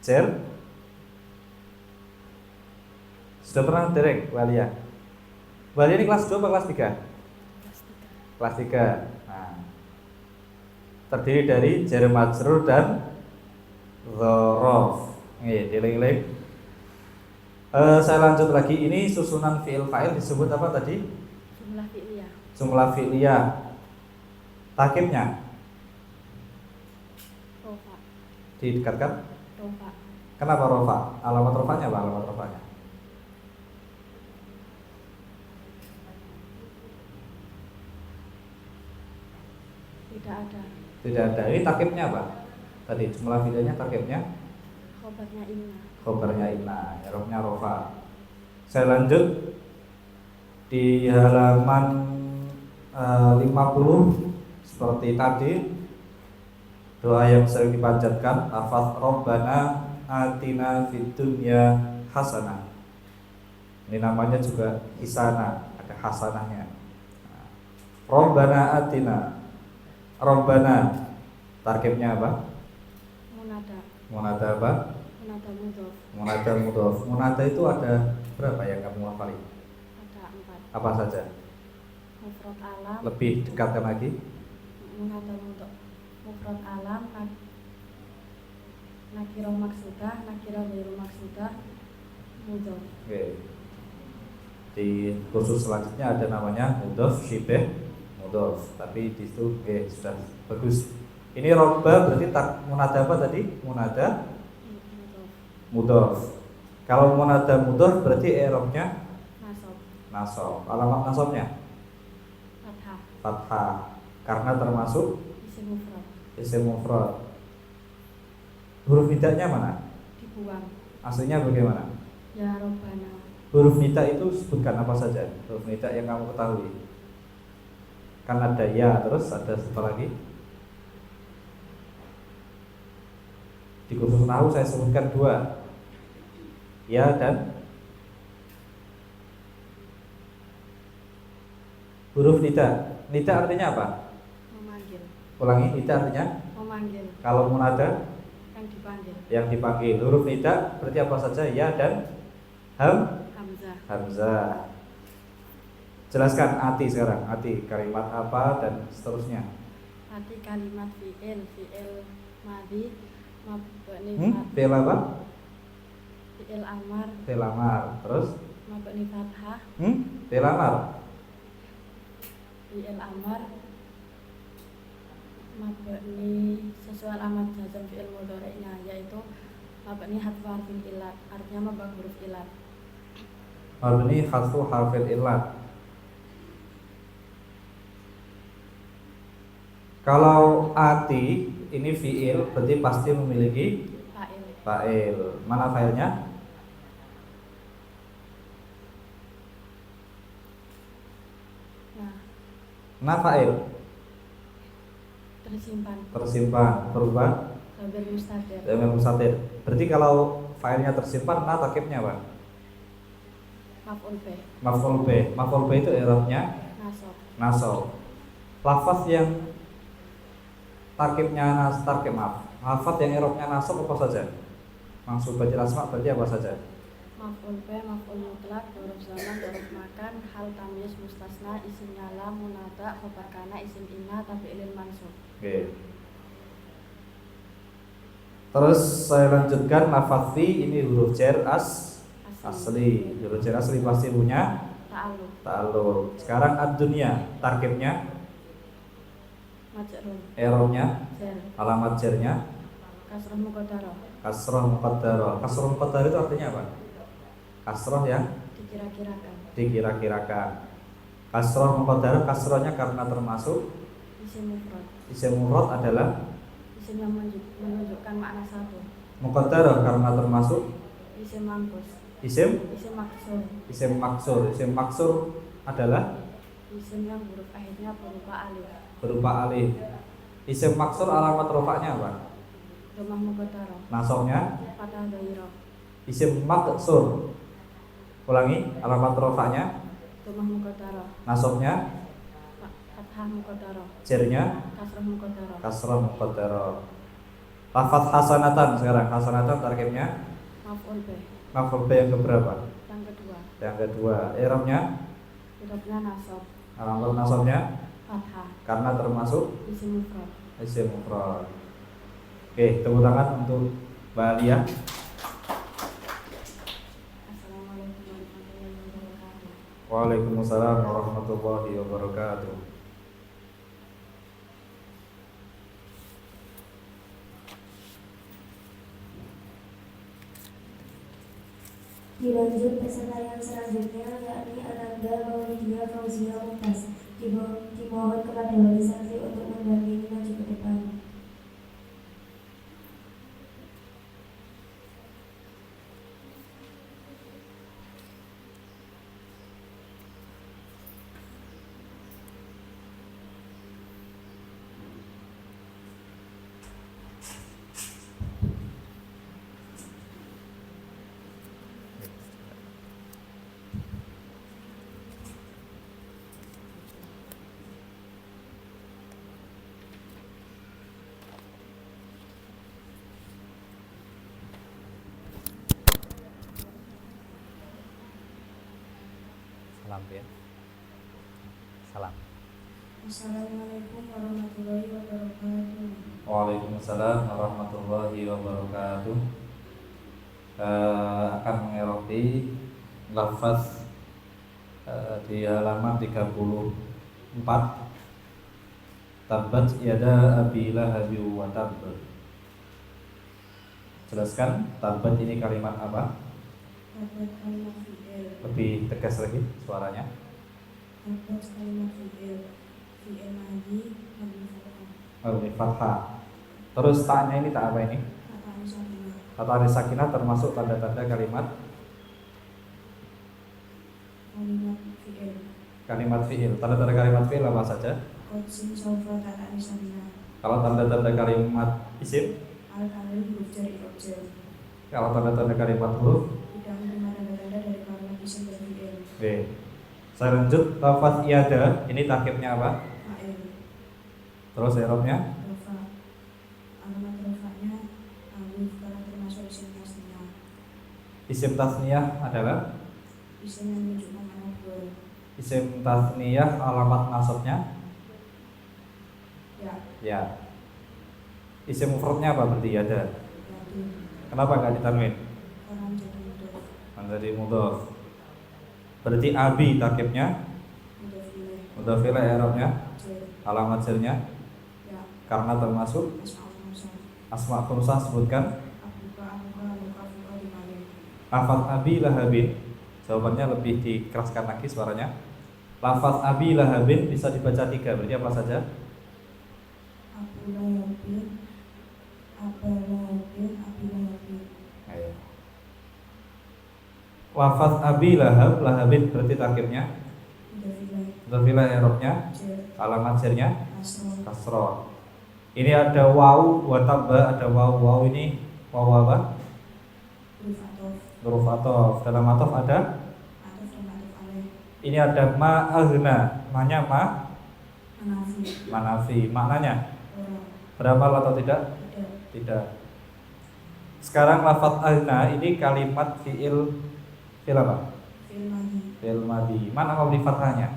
jar. Sudah pernah derek Walia? Walia ini kelas 2 atau kelas 3? Kelas 3. Nah, terdiri dari jar majrur dan dzaraf. Nggih, dieling-eling. Saya lanjut lagi. Ini susunan fi'il fa'il disebut apa tadi? Jumlah fi'liyah. Jumlah fi'liyah. Tarkibnya Rofa. didekatkan. Rofa. Kenapa rofa? Alamat rofanya apa? Alamat rofanya Tidak ada. tidak ada. Ini tarkibnya apa? Tadi jumlah fi'ilnya tarkibnya Khobarnya inna, i'rabnya rofa. Saya lanjut di halaman 50 seperti tadi. Doa yang sering dipanjatkan, lafaz Rabbana atina fid dunya hasanah. Ini namanya juga isana, ada hasanahnya. Rabbana atina. Rabbana tarkibnya apa? Munada apa? Munada mudhof. Munada itu ada berapa yang kamu hafali? Ada 4. Apa saja? Mufrad alam. Lebih dekatkan lagi. Munada mufrad alam, nakirah maksudah, nakirah ghairu maksudah, mudhof. Oke. Di kursus selanjutnya ada namanya mudhof syibh mudhof. Tapi di situ sudah bagus. Ini robba berarti munada apa tadi? Munada mudhof. Kalau munada mudhof berarti i'rabnya nasab. Alamat nasabnya fathah karena termasuk isim mufrad. Huruf nidanya mana? Dibuang. Aslinya bagaimana? Ya Rabbana. Huruf nida itu sebutkan apa saja? Huruf nida yang kamu ketahui. Kan ada ya, terus ada apa lagi? Di kursus nahwu saya sebutkan 2. Ya dan huruf nida. Nida artinya apa? Memanggil. Ulangi, nida artinya? Memanggil. Kalau munada? Yang dipanggil. Yang dipanggil. Huruf nida berarti apa saja? Ya dan hamzah. Jelaskan ati sekarang. Ati kalimat apa dan seterusnya. Ati kalimat fi'il madhi mabni Fi'il apa? fi'il amar. Fi'il amar. Terus? Mabni fathah. Fi'il amar. Fi'il amar mabni sesuai alamat jazm fi'il mudhari'nya, yaitu mabni hadfu harfil illat, artinya mabni huruf illat. Mabni hadfu harfil illat. Kalau ati ini fi'il berarti pasti memiliki fa'il. Mana fa'ilnya? Nah fa'il tersimpan berubah dhamir mustatir. Berarti kalau fa'ilnya tersimpan, nah takibnya apa? Maf'ul B itu i'rabnya nasab. Lafaz yang tarkibnya lafaz yang i'rabnya nasab apa saja? Mansub ba'dal asma berarti apa saja? Maf'ul B, maf'ul mutlak, dzaruf zaman, dzaruf makan, hal tamyiz mustasna, isim nyala, munada, khabar kana, isim inna, tabi'il mansub. Oke. Terus saya lanjutkan lafaz fi ini huruf jar asli. Huruf jar asli pasti punya ta'alluq. Sekarang ad-dunya tarkibnya majrur. I'rabnya Jar. Alamat jarnya Kasrah muqaddarah. kasrah muqaddarah. Kasrah muqaddarah itu artinya apa? Kasrah yang dikira-kirakan. Kasrah muqaddarah, kasrahnya karena termasuk Isim mufrad. isim mufrad adalah Isim yang menunjukkan makna satu. muqaddarah karena termasuk Isim mangkus. isim maksur. Isim maksur adalah Isim yang huruf akhirnya berupa alif. Isim maksur alamat rofaknya apa? Dhammah muqaddarah. Nasabnya Fathah dhairah. isim maksur. Ulangi, alamat rofaknya Dhammah muqaddarah. nasabnya Fathah muqaddarah. jarnya Kasrah muqaddarah. kasrah muqaddarah. Lafaz hasanatan sekarang. Hasanatan tarkibnya Maf'ul B. maf'ul B yang keberapa? Yang kedua. I'rabnya nasab. alamat nasabnya Fathah. karena termasuk Isim mufrad. isim mufrad. Oke, tepuk tangan untuk Mbak Alia. Assalamualaikum warahmatullahi wabarakatuh. Waalaikumsalam warahmatullahi wabarakatuh. Dilanjut peserta yang selanjutnya, yakni Ananda Maulidiyah Fauzia Mumtaz. Dimohon kepada wali santri untuk mendampingi maju ke depan. lampir. Salam. Assalamualaikum warahmatullahi wabarakatuh. Waalaikumsalam warahmatullahi wabarakatuh. Akan mengeropi lafaz di halaman 34. Tabbat yada abi lahabi wa tabb. Jelaskan tabbat ini kalimat apa? Tabbat kalimat fi'il. Lebih tegas lagi suaranya. Tabbat kalimat fi'il. Fi'il madhi mabni fathah. Mabni fathah. Terus ta'nya ini tak apa ini? Kata sakinah. Kata sakinah termasuk tanda-tanda kalimat Kalimat fi'il. kalimat fi'il. Tanda-tanda kalimat fi'il apa saja? Qadsin sawfa kata sakinah. Kalau tanda-tanda kalimat isim, Al-kalil huruf jar i'rab jar. kalau tanda-tanda kalimat huruf, Tidak menerima tanda-tanda dari kalimat isim dan fi'il. B. Saya lanjut, lafaz iada, ini takkibnya apa? Fa'il. Terus i'rabnya Rafa. Alamat rafa'nya alif karena termasuk isim tasniyah. isim tasniyah adalah Isim yang menunjukkan maf'ul. isim tasniyah, alamat nasabnya Ya, ya. Isim mufradnya apa berarti iada? yakin. Kenapa enggak ditanwin? Karena menjadi mudhaf. Menjadi mudhaf. Berarti abi takkibnya Mudhaf ilaih. mudhaf ilaih, i'rabnya Jar. alamat jarnya Ya, karena termasuk asma'ul khamsah. asma khamsah. Sebutkan Abuka, luka, dimana? lafaz abi lahabin. Jawabannya lebih dikeraskan lagi suaranya. Lafaz abi lahabin bisa dibaca 3. Berarti apa saja? Abu lahabin, aba lahabin, abi lahabin. Ayo. Lafaz abi lahab, lahabin berarti takkibnya Mudhaf ilaih. mudhaf ilaih, i'rabnya Jar. alamat jarnya Asro. kasroh. Ini ada waw wa tabba, ada waw. Waw ini waw apa? Huruf atof. Huruf atof. Dalam atof ada Atof dan atof alaih. ini ada ma aghna. Manya ma Manafi. manafi. Maknanya Orang. beramal atau tidak? Tidak. Tidak. Sekarang lafaz aghna ini kalimat fi'il apa? Fi'il madhi. Fi'il madhi. Mana mabni fathahnya?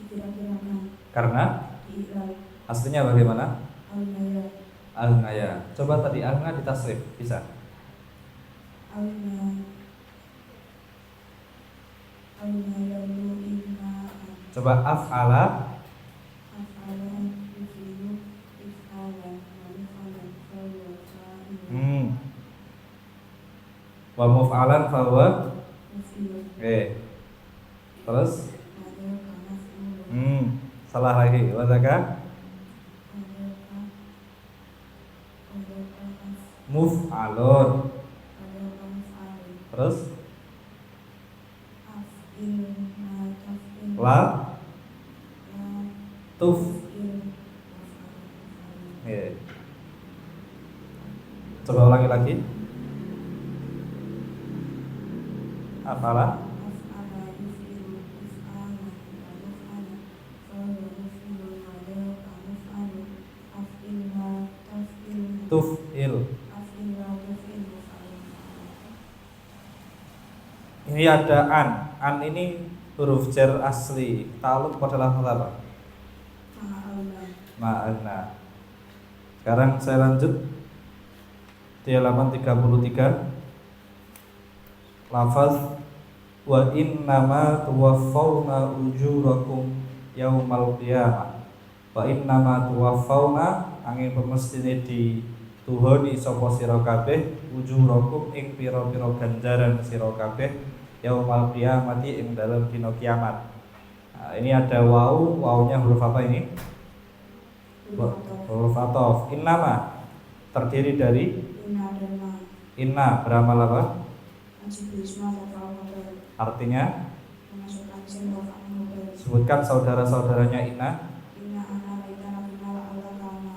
Dikira-kirakan. Karena Diiklal. aslinya bagaimana? Al-naya. Aghna. Coba tadi aghna ditasrif, bisa? Al-naya. Al-naya lu'inna. Coba af'ala Af'ala yufilu if'ala wa muf'alan fahuwa fa'ilun. wa muf'alan fahuwa Muf'ilun. Terus Adaka maf'ulun. salah lagi. Wadaka Adaka muf'alun. muf'alun. Terus Af'il ma taf'il. la La tuf. il maf'alun. Coba ulangi lagi. Af'ala Af'ala yufilu if'alan wa muf'alan fahuwa muf'ilun. Adaka muf'alun. Af'il ma taf'il. tuf'il. Af'il ma taf'il muf'alun. Ini ada an. An ini huruf jar asli. Ta'alluq pada lafaz apa? Ma'alna. Ma'ana. Sekarang saya lanjut di halaman 33. Lafaz wa innama tuwaffawna ujurakum yaumal qiyamah. Wa innama tuwaffawna angin pemestine dituhoni sapa sira kabeh ujurakum ing pira-pira ganjaran sira kabeh yaumal qiyamati ing dalam dina kiamat. Nah, ini ada waw, wawnya huruf apa ini? Huruf atof. Innama terdiri dari Inna dan ma. inna, beramal apa? Majibul isma wa fa'al. Artinya Memasukkan isim wa fa'al. sebutkan saudara-saudaranya inna. Inna ana laitana bina la Allah kana.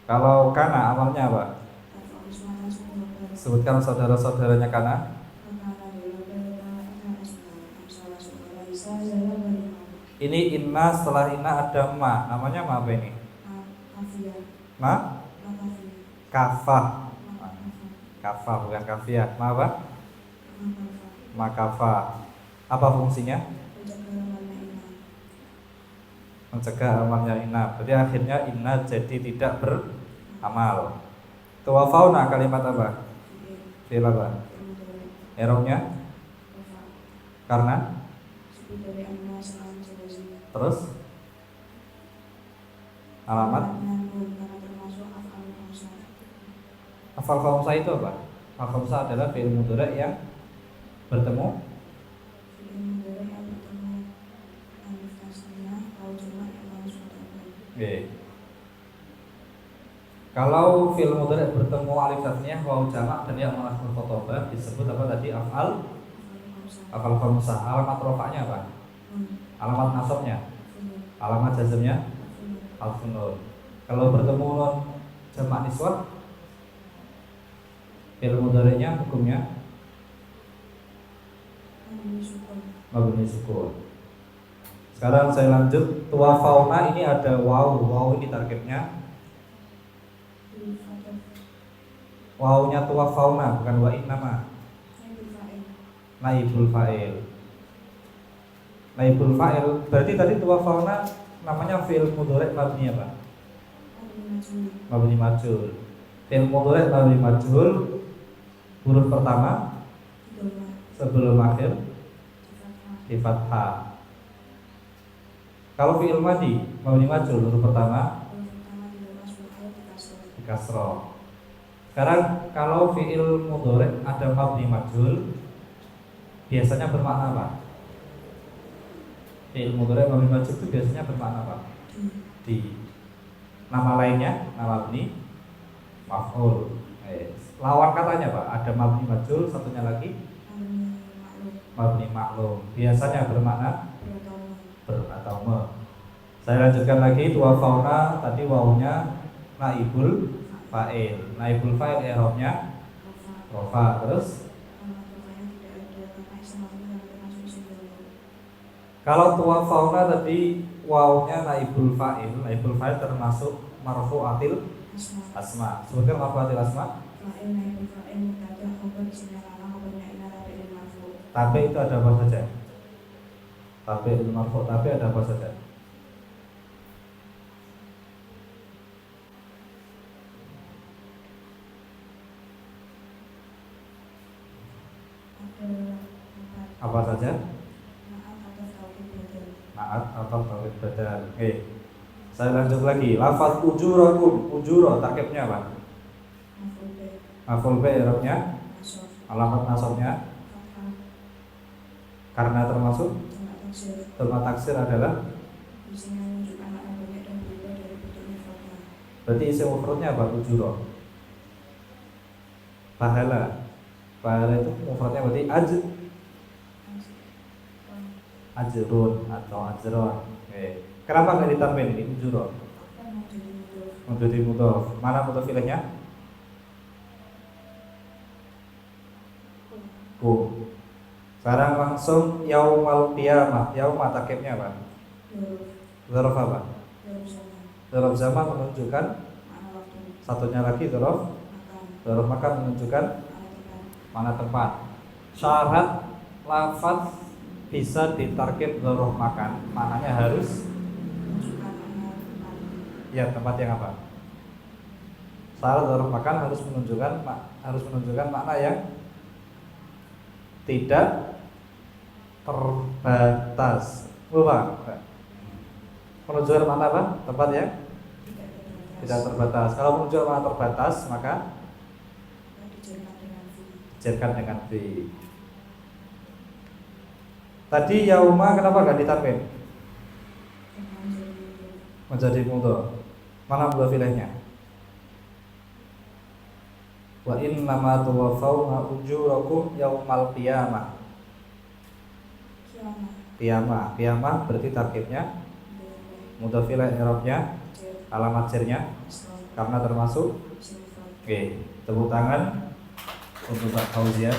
Kalau kana amalnya apa? Tarfa'u ismatan subuh. Sebutkan saudara-saudaranya kana. Kana lila bala ana isma. Amsalah subuh. Isa zala bali. Ini inna, setelah inna ada ma. Namanya ma apa ini? Kafiyah. Ma Kafiyah. kafah. Kafiyah. Kafah bukan kafiyah. Ma apa? Kafiyah. Ma kafah. Apa fungsinya? Menjaga amalnya inna. Mencegah amalnya inna. Berarti akhirnya inna jadi tidak beramal. Tawafauna kalimat apa? Fi'il apa? Erongnya? Karena? Dari anna salam jawazi. Terus? Alamat? Karena termasuk af'al khamsah. Afal khamsah itu apa? Afal khamsah adalah fi'il mudhari' yang bertemu Fi'il mudhari' yang bertemu alif tasniyah atau jamak yang langsung terkait. Oke. Kalau fi'il mudhari' bertemu alif tasniyah waw jamak dan yang langsung khotobah disebut apa tadi? Afal khamsah. Alamat rofa'nya apa? Alamat nasabnya? Alamat jazmnya? Alfun nun. Kalau bertemu nun jamak niswah fi'il mudhari'nya hukumnya mabni sukun. Sekarang saya lanjut. Tuwafauna ini ada waw. Waw ini targetnya. Wawnya tuwafauna bukan wa innama. Naibul fa'il. Naibul fa'il berarti tadi tuwafauna namanya fi'il mudhari' mabni apa? Mabni majhul. Fi'il mudhari' mabni majhul, huruf pertama sebelum akhir di fathah. Kalau fi'il madi mabni majhul, huruf pertama di kasroh. Sekarang kalau fi'il mudhari' ada mabni majhul biasanya bermakna apa? Fi'il mudhari' mabni majhul itu biasanya bermakna apa? Di. Nama lainnya nama mabni maf'ul. Lawan katanya Pak, ada mabni majhul, satunya lagi mabni maklum. Biasanya bermakna ber atau me. Saya lanjutkan lagi. Tuwafauna tadi wawunya naibul fa'il. Naibul fa'il i'rabnya rofa. Terus kalau tuwafauna tadi wawunya naibul fa'il. Naibul fa'il termasuk marfu'atil asma. Sebutkan marfu'atil asma. Tabe itu ada apa saja? Tabe itu marfu'. Tabe ada apa saja? Apa saja? Naat atau tauhid badal. Oke. Saya lanjut lagi. Lafaz ujurakum. Ujuro tarkibnya apa? Maf'ul bi i'rabnya alamat nasabnya karena termasuk terma taksir adalah berarti isim mufradnya apa? Ujuro. Pahala. Pahala itu mufradnya berarti ajrun atau ajron. Oke. Kenapa nggak ditambahin ini ujuro? Untuk di mudhof. Mana mudhof ilainya? Kum. Sekarang langsung yaumal qiyamah. Yauma takibnya apa? Dzaraf apa? Dzaraf zaman menunjukkan satunya lagi dzaraf makan menunjukkan mana tempat. Syarat lafaz bisa ditarkib dzaraf makan, maknanya harus ya tempat yang apa? Syarat dzaraf makan harus menunjukkan makna yang tidak terbatas. Lupa. Menunjukkan makna apa? Tempat yang tidak terbatas. Kalau menunjukkan makna terbatas, maka dijarkan dengan fi. Tadi yauma kenapa enggak ditanwin? Menjadi mudhaf. Mana mudhaf ilaihnya? Wa innama tuwaffawna ujurakum yaumal qiyamah. Qiyamah berarti tarkibnya mudhaf ilaih i'rabnya alamat jarnya karena termasuk. Oke, tepuk tangan untuk Pak Fauziah.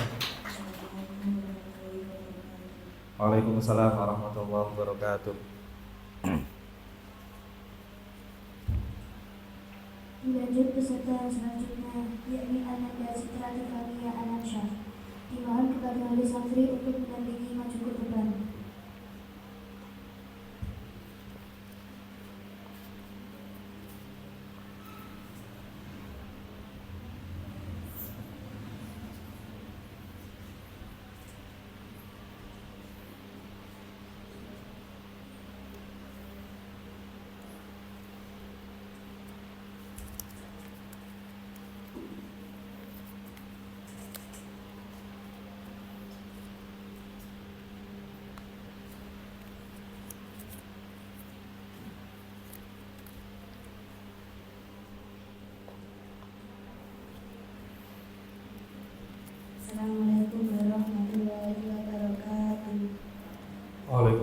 Waalaikumsalam warahmatullahi wabarakatuh. Lanjut peserta selanjutnya, yakni Ananda Citra Tifania Anansyah. Dimohon kepada wali santri untuk mendampingi maju ke depan.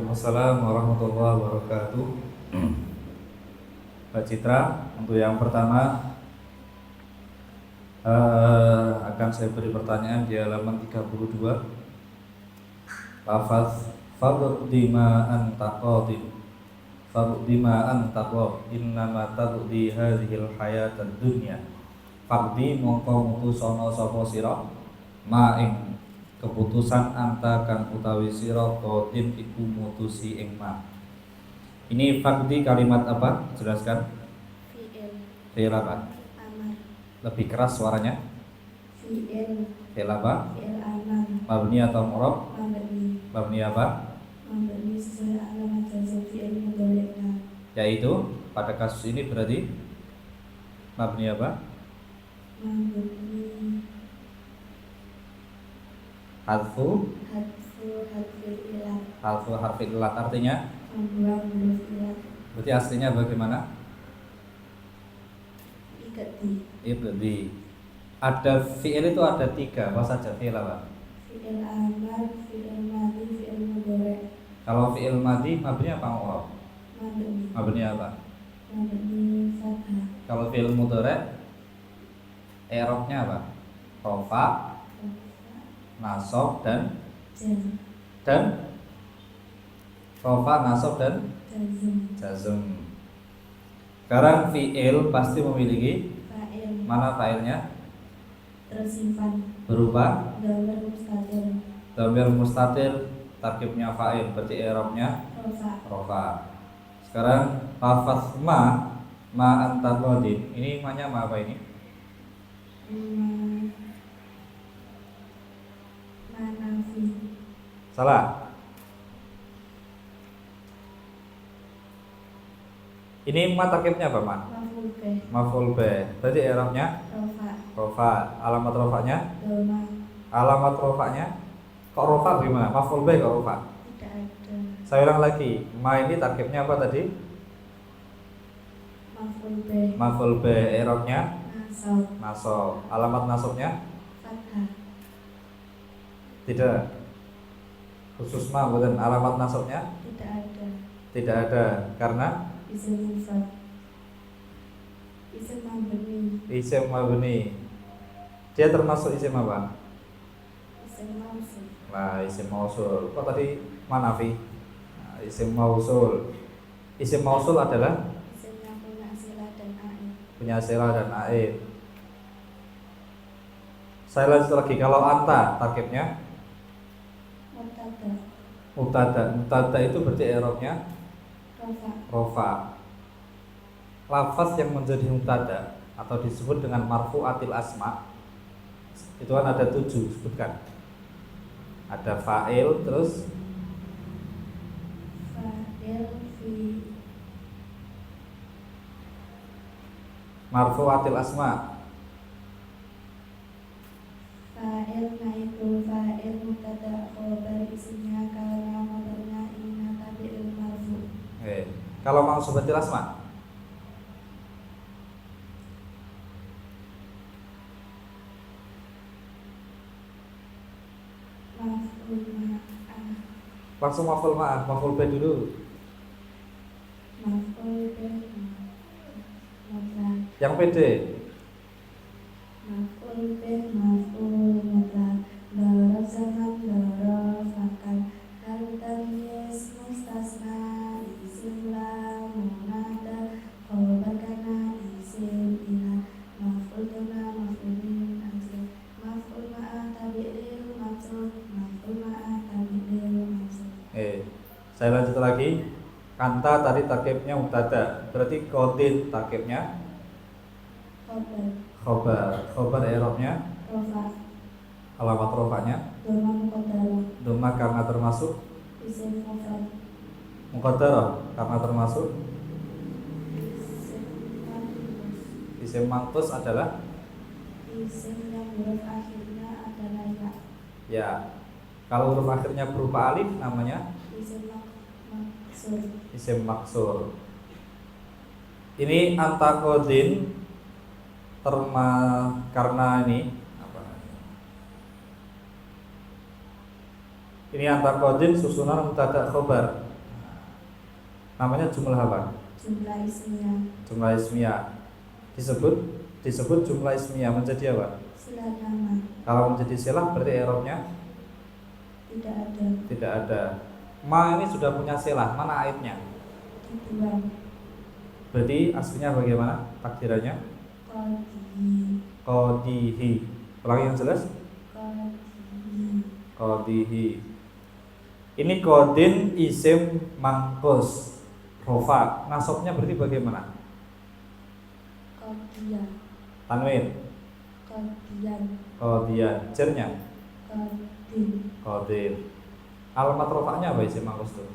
Waalaikumsalam warahmatullahi wabarakatuh. Mbak Citra, untuk yang pertama akan saya beri pertanyaan di halaman 32. Lafaz faqdi ma anta qadin, faqdi ma anta qad, innama taqdi hadhil hayatad dunya. Faqdi mongko mutusono sapa sira ma ing keputusan anta kang utawi sira qadin iku mutusi ing ma. Ini faqdi kalimat apa? Jelaskan. Fi'il apa? Amar. Lebih keras suaranya. Fi'il apa? Fi'il amar. Mabni atau mu'rab? Mabni. Mabni apa? Mabni sesuai alamat jazm fi'il mudhari'na. Yaitu pada kasus ini berarti mabni apa? Mabni Hadfu harfil ilat. Hadfu harfil ilat artinya Membuang huruf ilat. berarti aslinya bagaimana? Berarti ada fi'il itu ada 3. Apa saja fi'il apa? Fi'il amar, fi'il madhi, fi'il mudhari'. Kalau fi'il madhi mabni apa mu'rab? Mabni. Mabni apa? Mabni fathah. Kalau fi'il mudhari' i'rabnya apa? Rafa, nasab dan rafa, nasab dan jazm. Sekarang fi'il pasti memiliki Fa'il. mana fa'ilnya? Tersimpan. Berupa Dhamir mustatir. dhamir mustatir, tarkibnya fa'il, berarti i'rabnya Rafa. rafa. Sekarang lafaz ma anta qadin. Ini ma-nya ma apa ini? Manafi. Salah. Ini ma tarkibnya apa, Ma? Maf'ul bih. Maf'ul bih. Berarti i'rabnya Rafa. rafa. Alamat rafanya? Dhamma. Alamat rafanya? Kok rafa gimana? Maf'ul bih kok rafa? Tidak ada. Saya ulang lagi. Ma ini tarkibnya apa tadi? Maf'ul bih. Maf'ul bih. I'rabnya Nasab. nasab. Alamat nasabnya? Fathah. Tidak. Khusus ma bukan alamat nasabnya? Tidak ada. Tidak ada karena Isim mufrad. Isim mabni. isim mabni. Dia termasuk isim apa? Isim mausul. Nah, isim mausul. Kok tadi manafi? Nah, isim mausul. Isim mausul adalah Isim yang punya sila dan ain. punya sila dan ain. Saya lanjut lagi. Kalau anta tarkibnya Mubtada. mubtada. Mubtada itu berarti i'rabnya Rafa. rafa. Lafaz yang menjadi mubtada atau disebut dengan marfu'atil asma itu kan ada 7, sebutkan. Ada fa'il, terus Fa'il fi marfu'atil asma. fa'il naibul fa'il mubtada khabar isimnya kana khabarnya inna tabi'il marfu. Kalau mausubatil asma Maf'ul ma'ah. langsung maf'ul ma'ah, maf'ul bih dulu. Maf'ul bih mutlaq. Yang pede. Maf'ul bih maf'ul mutlaq. Dara zaman dara fakal. Hal tamyiz mustasna isim la munada. Khabar kana isim ina. Maf'ul tuna maf'ul min ajli. Maf'ul ma'ah tabi'il maksud. Maf'ul ma'ah tabi'il maksud. Saya lanjut lagi. Anta tadi tarkibnya mubtada, berarti qadin tarkibnya Khabar. khobar. Khobar i'rabnya Rafa. alamat rafanya Dhamma muqaddarah. dhamma karena termasuk Isim mufrad. muqaddarah karena termasuk Isim manqus. isim manqus adalah Isim yang huruf akhirnya adalah ya. ya. Kalau huruf akhirnya berupa alif namanya Isim maksur. isim maksur. Ini anta qadin karena ini apa? Ini anta qadin susunan mubtada khobar. Namanya jumlah apa? Jumlah ismiyah. Jumlah ismiyah. Disebut jumlah ismiyah menjadi apa? Silah nama. Kalau menjadi silah berarti i'rabnya Tidak ada. tidak ada. Ma ini sudah punya silah, mana aitnya? Dibuang. Berarti aslinya bagaimana takdirannya? Qadi. Qadihi. Ulangi yang jelas. Qadi. Qadihi. Ini qadin isim mangkus rofa. Nasabnya berarti bagaimana? Qadiyah. Tanwin. Qadiyan. Qadiyan. Jernya Qadin. qadin. Alamat rofanya apa isim mangkus itu?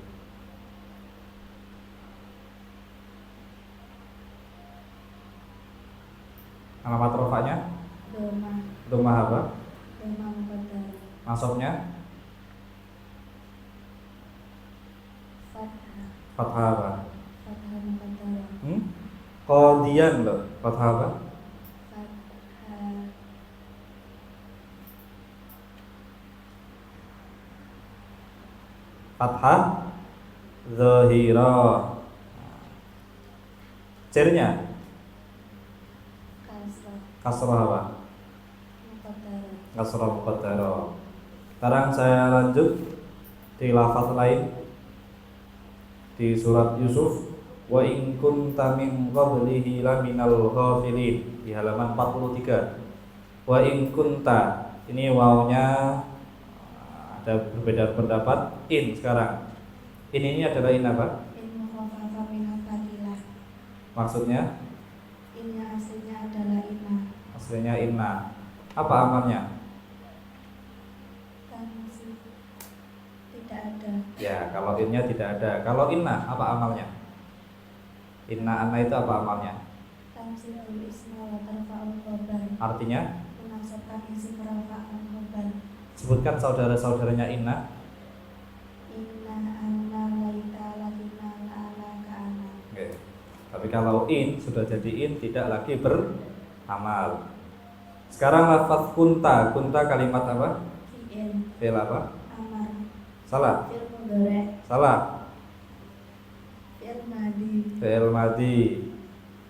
Alamat rofanya Doma. domah apa? Doma muqaddar. Nasabnya Fathah. fathah apa? Fathah muqaddar. Qadiyan loh. Fathah apa? Fathah. Fathah zahira. Jernya Kasrah. kasrah apa? Muqaddar. Kasrah muqaddara. Sekarang saya lanjut di lafaz lain di surat Yusuf. Wa in kunta min qablihi laminal ghafilin di halaman 43. Wa in kunta, ini wawnya ada berbeda pendapat. In sekarang. Ini adalah in apa? In mukhaffafa min al-thaqilah. Maksudnya Ini aslinya adalah inna. aslinya inna. Apa amalnya? Tansih. Tidak ada. Ya, kalau innya tidak ada. Kalau inna apa amalnya? Inna anna itu apa amalnya? Tansihul isma wa tarfa'ul khabar. Artinya Menasabkan isim rafa'an khabar. sebutkan saudara-saudaranya inna. Inna anna laita lakinna ala ka'ana. Oke. Tapi kalau in sudah jadi in tidak lagi beramal. Sekarang lafaz kunta. Kunta kalimat apa? Fi'il. Fi'il apa? Amar. Salah. Fi'il mudhari'. Salah. Fi'il madi. Fi'il madi.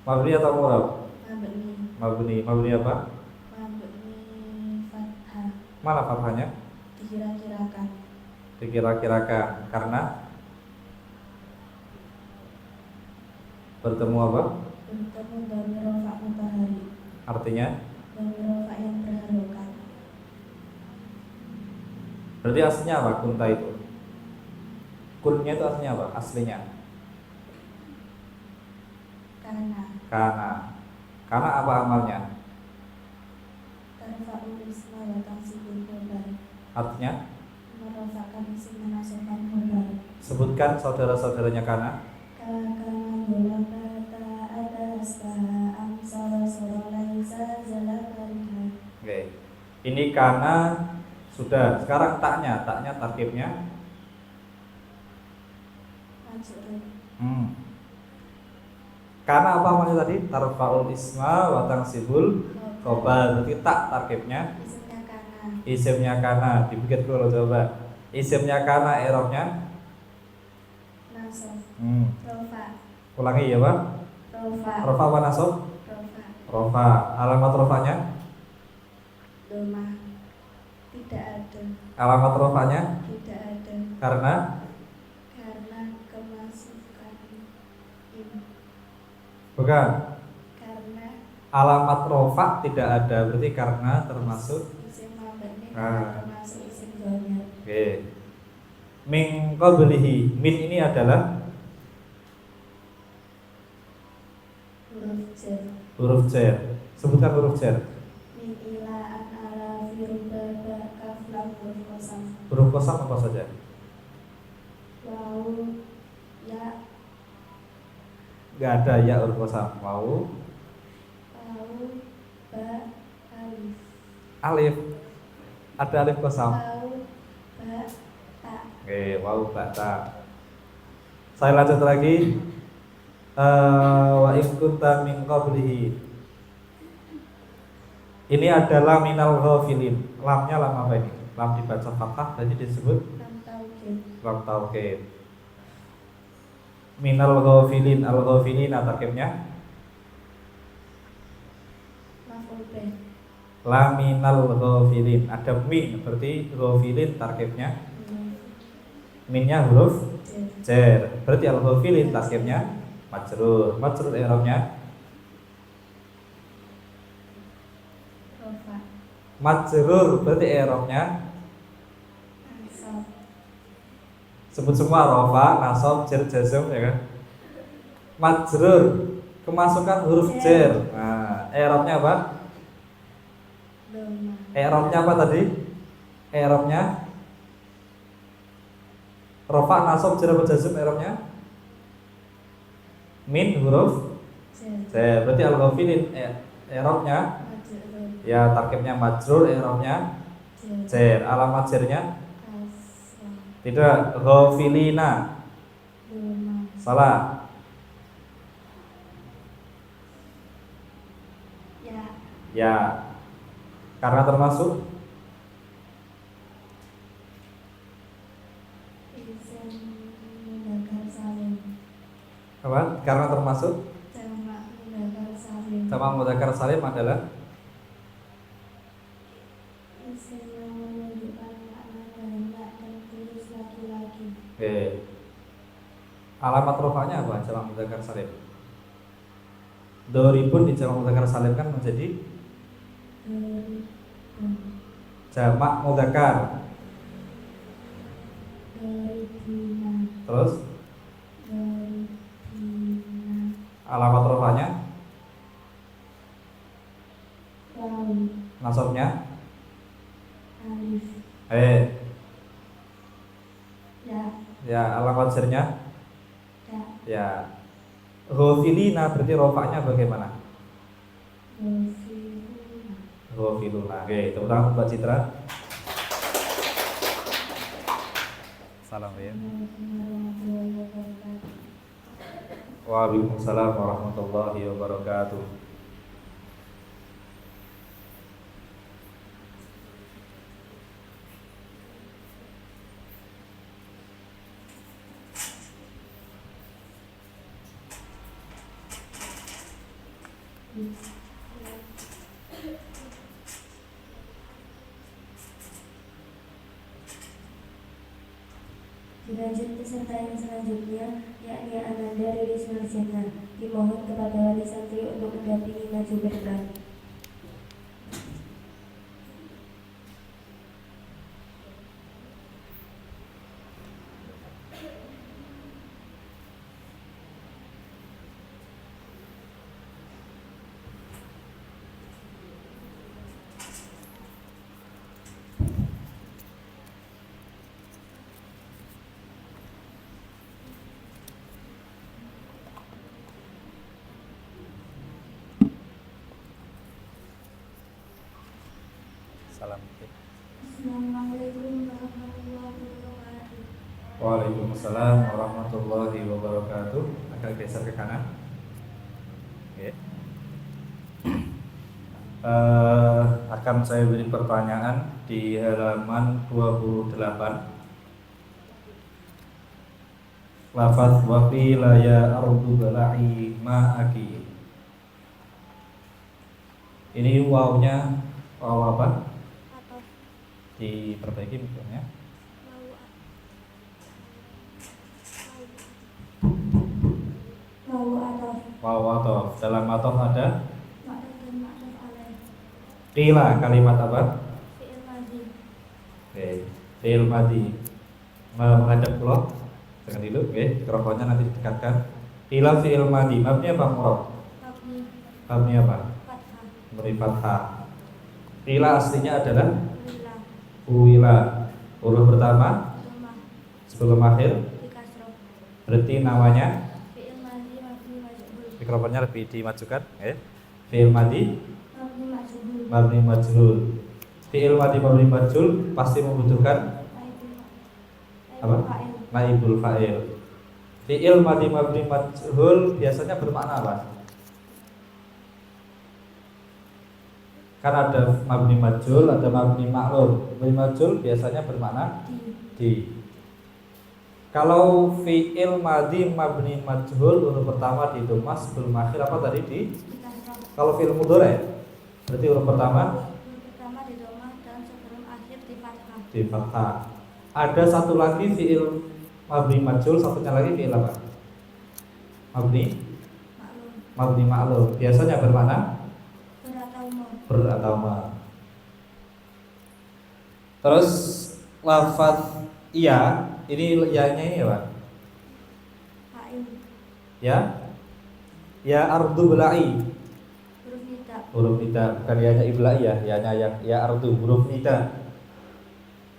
Mabni atau murab? Mabni. Mabni. Mabni apa? Mabni fathah. Mana fathahnya? Dikira-kirakan. Dikira-kirakan karena bertemu apa? Bertemu dhamir rafa' mutahari. Artinya Dhamir rafa' yang berharokat. berarti aslinya apa kunta itu? Kunnya itu aslinya apa? Aslinya Kana. Kana apa amalnya? Tarfa'ul isma wa tansibul khabar. Artinya Merafa'kan isim menasabkan khabar. sebutkan saudara-saudaranya kana. Kana bola bata ada astaha amsal sorolaisa zalakariha. Oke. Ini kana sudah. Sekarang taknya tarkibnya Majrur. Kana apa amalnya tadi? Tarfa'ul isma wa tansibul khabar. Berarti tak tarkibnya Isimnya kana. isimnya kana. Dipikir dulu coba. Isimnya kana i'rabnya Nasab. Rofa. Ulangi ya, Pak. Rofa. Rofa apa nasab? Rofa. Rofa. Alamat rofanya? Doma. Tidak ada. Alamat rofanya? Tidak ada. Karena Karena kemasukan im. bukan. Karena Alamat rofa tidak ada, berarti karena termasuk. isim mabni Ah. termasuk isim dhamir. Oke. Min qablihi. Min ini adalah Huruf jar. huruf jar. Sebutkan huruf jar. Min ila an ala firba kaf lam huruf kosam. Huruf kosam apa saja? Waw ya Gak ada ya huruf kosam. Waw, waw ba alif. alif. Ada alif kosam. Waw ba ta. Oke, waw bata. Saya lanjut lagi. Wa in kunta min qablihi. Ini adalah minal ghafilin. Lamnya lam apa ini? Lam dibaca fathah tadi disebut Lam taukid. lam taukid. Minal ghafilin, al ghafilina tarkibnya Maf'ul B. la minal ghafilin. Ada min berarti ghafilin tarkibnya minnya huruf jar. Berarti al ghafilin tarkibnya majrur. Majrur i'rabnya Rofa. majrur berarti i'rabnya Nasab. sebut semua rafa, nasab, jar, jazm ya kan. Majrur kemasukan huruf jar. Nah, i'rabnya apa? Doma. I'rabnya apa tadi? I'rabnya rafa, nasab, jar, jazm. I'rabnya min huruf jar. Berarti al-ghafilin i'rabnya Majrur. ya tarkibnya majrur, i'rabnya jar. Alamat jarnya Kasrah. tidak ghafilina. Doma. Salah. Ya. Ya. Karena termasuk Isim mudzakkar salim. apa? Karena termasuk Jamak mudzakkar salim. jamak mudzakkar salim adalah Isim yang menunjukkan makna ganda dan tulis laki-laki. oke. Alamat rofanya apa? Jamak mudzakkar salim. Doribun di jamak mudzakkar salim kan menjadi jamak mudzakkar. Doribuna. Terus Doribuna. alamat rofanya, Waw. nasabnya, Alif. Ya. ya alamat jarnya, Ya. ya. Ghafilina berarti rofanya bagaimana? Doribuna. Ghafiluna. Oke, tepuk tangan Mbak Citra. Salam ya. Warahmatullahi wabarakatuh. Waalaikumsalam warahmatullahi wabarakatuh. Dilanjut peserta yang selanjutnya, yakni Ananda Riris Marjana. Dimohon kepada wali santri untuk mendampingi maju ke depan. Salam. Assalamualaikum warahmatullahi wabarakatuh. Waalaikumsalam warahmatullahi wabarakatuh. Agak geser ke kanan. Oke. Akan saya beri pertanyaan di halaman 28. Lafaz wa qila ya ardu bala'i ma'aki. Ini wawnya waw apa? Diperbaiki mikrofonnya. Waw ataf. Waw atof. Dalam atof ada Ma'ruf dan ma'ruf alaih. qila, kalimat apa? Fi'il madhi. Oke, fi'il madhi. Menghadap pulau. Jangan dulu, oke. Mikrofonnya nanti didekatkan. Qila fi'il madhi. Mabni apa murad? Mabni. Mabni apa? Fathah. Beri fathah. Qila aslinya adalah Lillah. uwila. Huruf pertama Rumah. sebelum akhir Dikasroh. berarti namanya. Fi'il madhi mabni majhul. Mikrofonnya lebih dimajukan, oke. Fi'il madhi Mabni majhul. mabni majhul. Fi'il madhi mabni majhul pasti membutuhkan apa? Fa'il. Naibul fa'il. Fi'il madhi mabni majhul biasanya bermakna apa? Kan ada mabni majhul, ada mabni ma'lul. Mabni majhul biasanya bermakna Di. di. Kalau fi'il madhi mabni majhul huruf pertama di dhamma sebelum akhir apa tadi di? Kalau fi'il mudhari berarti huruf pertama di doma dan sebelum akhir di fathah. di fathah. Ada satu lagi fi'il mabni majhul, satunya lagi fi'il apa? Mabni Maklum. mabni ma'lum. Biasanya bermana ber atau ma. Terus lafaz iya, ini ya-nya ini apa? Fa'il. Ya ardu bela'i. Huruf nida. Huruf nida, bukan ya-nya ibla'i ya, ya-nya yang ya ardu huruf nida.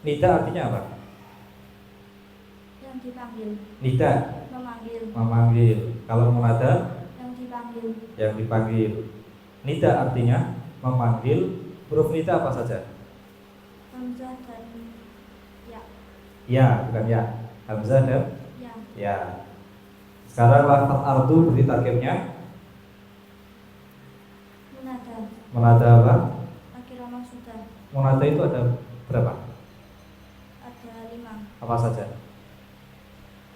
Nida artinya apa? Yang dipanggil. Nida Memanggil. memanggil. Kalau munada Yang dipanggil. yang dipanggil. Nida artinya memanggil. Huruf nida apa saja? Hamzah dan ya. Ya, bukan ya. Hamzah dan Ya. ya. Sekarang lafaz ardu berarti tarkibnya Munada. munada apa? Akhirah maksudah. Munada itu ada berapa? Ada 5. Apa saja?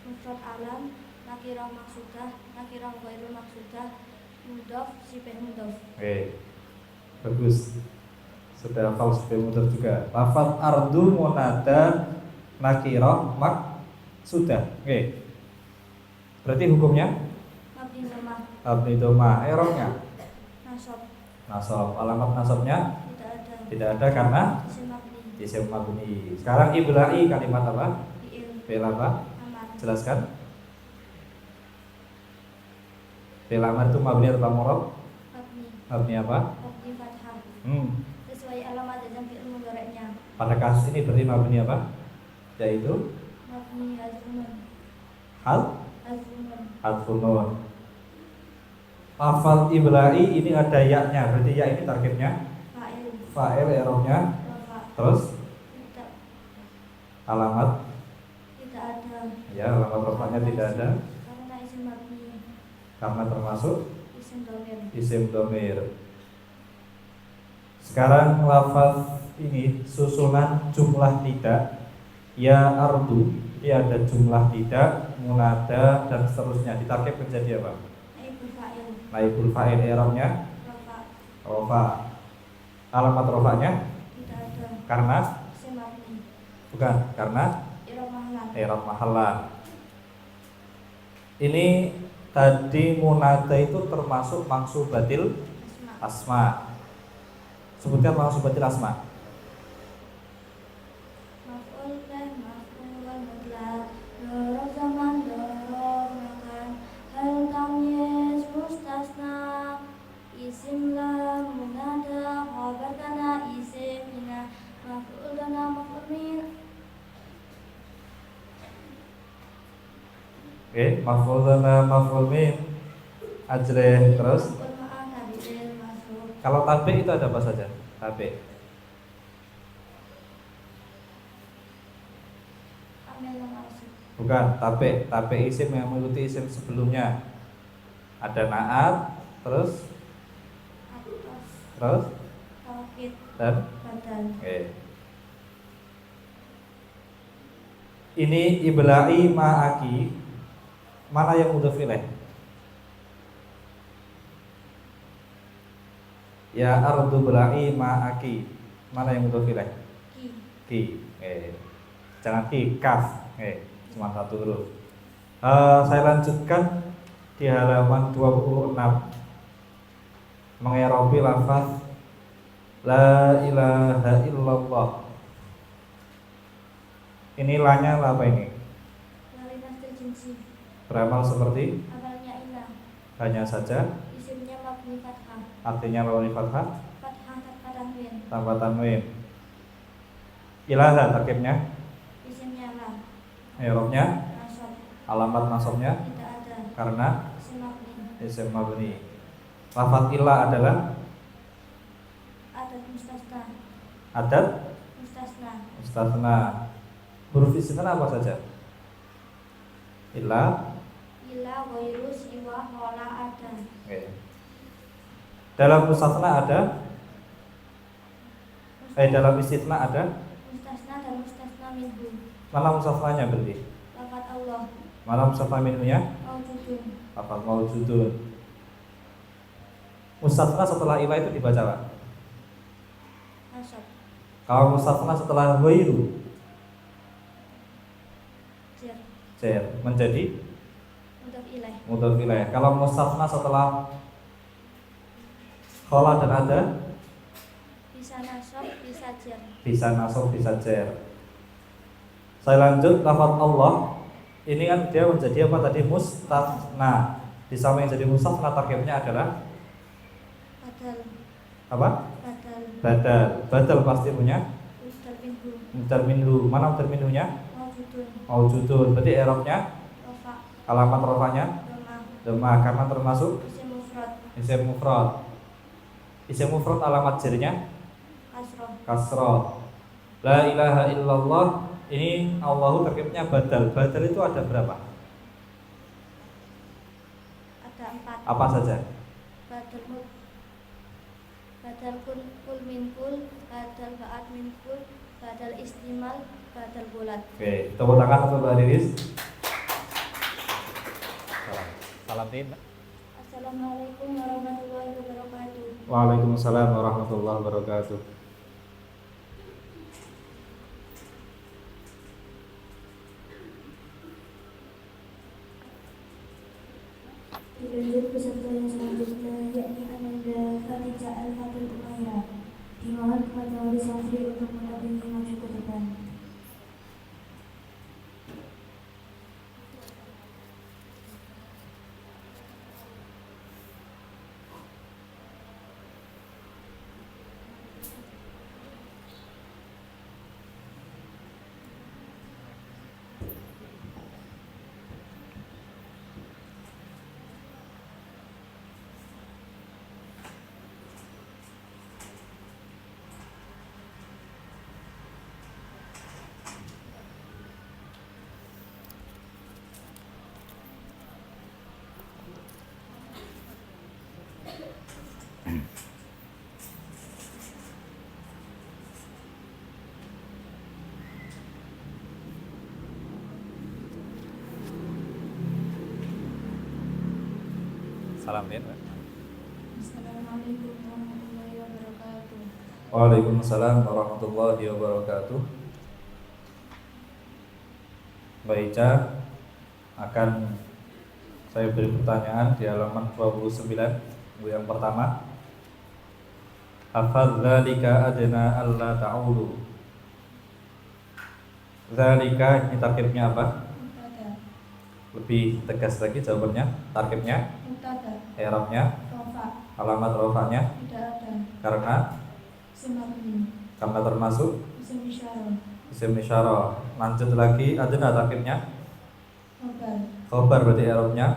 Mufrad alam, nakirah maksudah, nakirah ghairul maksudah, mudhof, sifat mudhof. Oke. Bagus. Sudah hafal sifat mudhof juga. Lafaz ardu munada nakirah sudah. Oke. Berarti hukumnya Mabni lemah, mabni dhamma. I'rabnya nasab, nasab. Alamat nasabnya tidak ada. tidak ada karena Isim mabni, isim mabni. Sekarang ibla'i kalimat apa? fi'il, Fi'il apa? amar, Jelaskan. Fi'il amar itu mabni atau mu'rab? mabni, Mabni apa? mabni fathah. Sesuai alamat dan fi'il mudhari'nya. Pada kasus ini berarti mabni apa? Yaitu Mabni hazfunun, hal hazfunun, harfun nun. Lafal ibla'i ini ada ya-nya, berarti ya ini tarkibnya fa'il, fa'il i'rabnya, rafa, terus tidak, alamat tidak ada. ya alamat rafa'nya tidak ada Karena isim mabni, karena termasuk isim dhamir. isim dhamir. Sekarang lafaz ini susunan jumlah tidak ya ardu, ini ada jumlah tidak, munada dan seterusnya ditarkib menjadi apa? Naibul fa'il, Naibul fa'il i'rabnya rafa, rafa. Alamat rafa'nya tidak ada. karena Isim mabni, bukan karena i'rab mahallan. i'rab mahallan. Ini tadi munada itu termasuk mangsubatil Asma, asma. Sebutkan mangsubatil asma. maf'ul dan maf'ul mutlaq, dorob zaman, dorob makan, hal tamyiz mustasna, isim lam munada, khabar kana, isim ina, maf'ul dana, maf'ul min. Oke, maf'ul dana maf'ul min. Ajreh terus. Maf'ul ma'an, tabidil, masuk. Kalau tabi itu ada apa saja? Tabi. Amil yang masuk. Bukan, tabi isim yang mengikuti isim sebelumnya. Ada naat, terus Atas, taukid, dan badal. oke. Ini ibla'i ma'aki. Mana yang mudhof ilaih? Ya ardu bela'i ma'aki. Mana yang mudhof ilaih? Ki, Ki. Jangan ki, kaf. Cuma satu huruf. Saya lanjutkan di halaman 26. Mengirobi lafaz la ilaha illallah. Ini lanya apa ini? lalinas terjinsi, Beramal seperti amalnya ila, hanya saja, isimnya mabni fathah, artinya melawan fathah fathah tanpa tanwin, tanpa tanwin. Ilaha tarkibnya, isimnya la, i'rabnya, nasab, alamat nasabnya tidak ada, karena isim mabni, isim mabni. Lafaz illa adalah adat mustasna, adat mustasna, mustasna. Huruf istisna apa saja? Illa. ila, ghairu, siwa, wala, ada, Oke. Dalam mustasna ada, dalam istisna ada. mustasna dan mustasna minhu, Mana mustasnanya berarti? lafat Allah. Mana mustasna minhunya? Maujudun. Lafaz maujudun. Mustasna setelah ila itu dibaca Pak. Nasab. Kalau mustasna setelah ghairu, Jar. jar menjadi Mudhaf ilaih. mudhaf ilaih. Kalau mustasna setelah khala dan ada, Bisa nasab, bisa jar. bisa nasab, bisa jar. Saya lanjut lafaz Allah. Ini kan dia menjadi apa tadi? Mustasna. Di samping jadi mustasna tarkibnya adalah Badal. apa? Badal. Badal. Badal pasti punya Mudhaf minhu. mudhaf minhu. Mana mudhaf minhunya? Maujudun. Maujudun. Berarti i'rabnya, Rafa. alamat rafanya Dhamma. dhammah karena termasuk Isim mufrad. isim mufrad. Isim mufrad alamat jarnya Kasroh. kasrah. La ilaha illallah, ini Allahu tarkibnya badal. Badal itu ada berapa? Ada 4. Apa saja? Badal mud. Badal kul min kul. Badal ba'at min kul. Badal istimal. Badal bulat. Oke, tepuk tangan untuk Mbak Riris. Salam tim. Assalamualaikum warahmatullahi wabarakatuh. Waalaikumsalam warahmatullahi wabarakatuh. Dilanjut peserta yang selanjutnya yakni Ananda Khadijah Al-Fatul Umairah. Dimohon kepada wali santri untuk mendampingi maju ke depan. Salam tim. Assalamualaikum warahmatullahi wabarakatuh. Waalaikumsalam warahmatullahi wabarakatuh. Mbak Ica akan saya beri pertanyaan di halaman 29 yang pertama. Hafal dzalika adna alla ta'ulu. Dzalika ini tarkibnya apa? Mubtada. Lebih tegas lagi jawabannya. Tarkibnya, Mubtada. i'rabnya, Rafa. alamat rafanya Tidak ada. karena Isim mabni. termasuk Isim isyarah. isim isyarah. Lanjut lagi, adna tarkibnya Khabar. khobar, berarti i'rabnya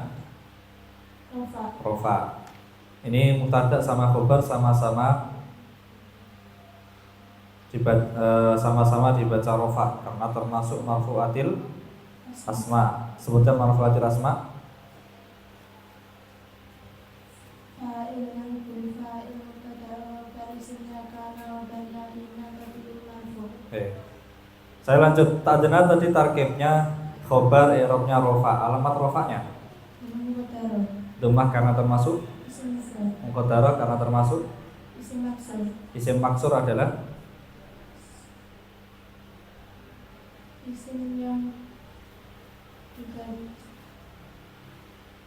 Rafa. rofa. Ini mubtada sama khobar sama-sama sama-sama dibaca rofa karena termasuk marfu'atil asma. Sebutkan marfu'atil asma. Fa'il yang fa'il mubtada wa isimnya kana wa bayanina tabi'ul marfu'. Saya lanjut. Adna tadi tarkibnya khobar, i'rabnya rofa. Alamat rofanya Mubtada. dhammah karena termasuk Isim mufrad. muqaddarah karena termasuk Isim maksur. isim maksur adalah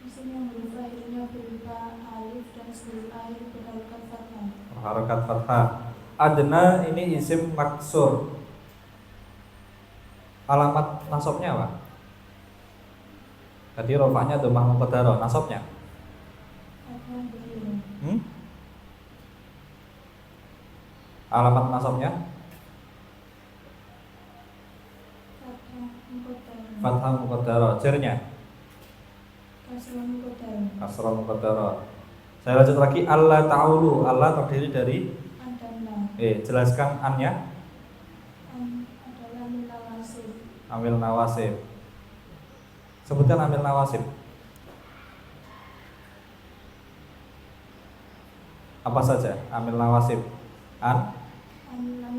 Isim yang huruf akhirnya berupa alif dan seluruh akhir berharokat fathah. harakat fathah. Adna ini isim maksur. Alamat nasabnya apa? Tadi rofanya dhammah muqaddarah, nasabnya Fathah berdiri. alamat nasabnya Fathah muqaddarah. fathah muqaddarah, jarnya Kasrah muqaddarah. kasrah muqaddarah. Saya lanjut lagi. Allah ta'ulu. Allah terdiri dari An dan lam. jelaskan annya. An adalah min nawasib. Amil nawasib. Sebutkan amil nawasib. Apa saja amil nawasib? An. An lam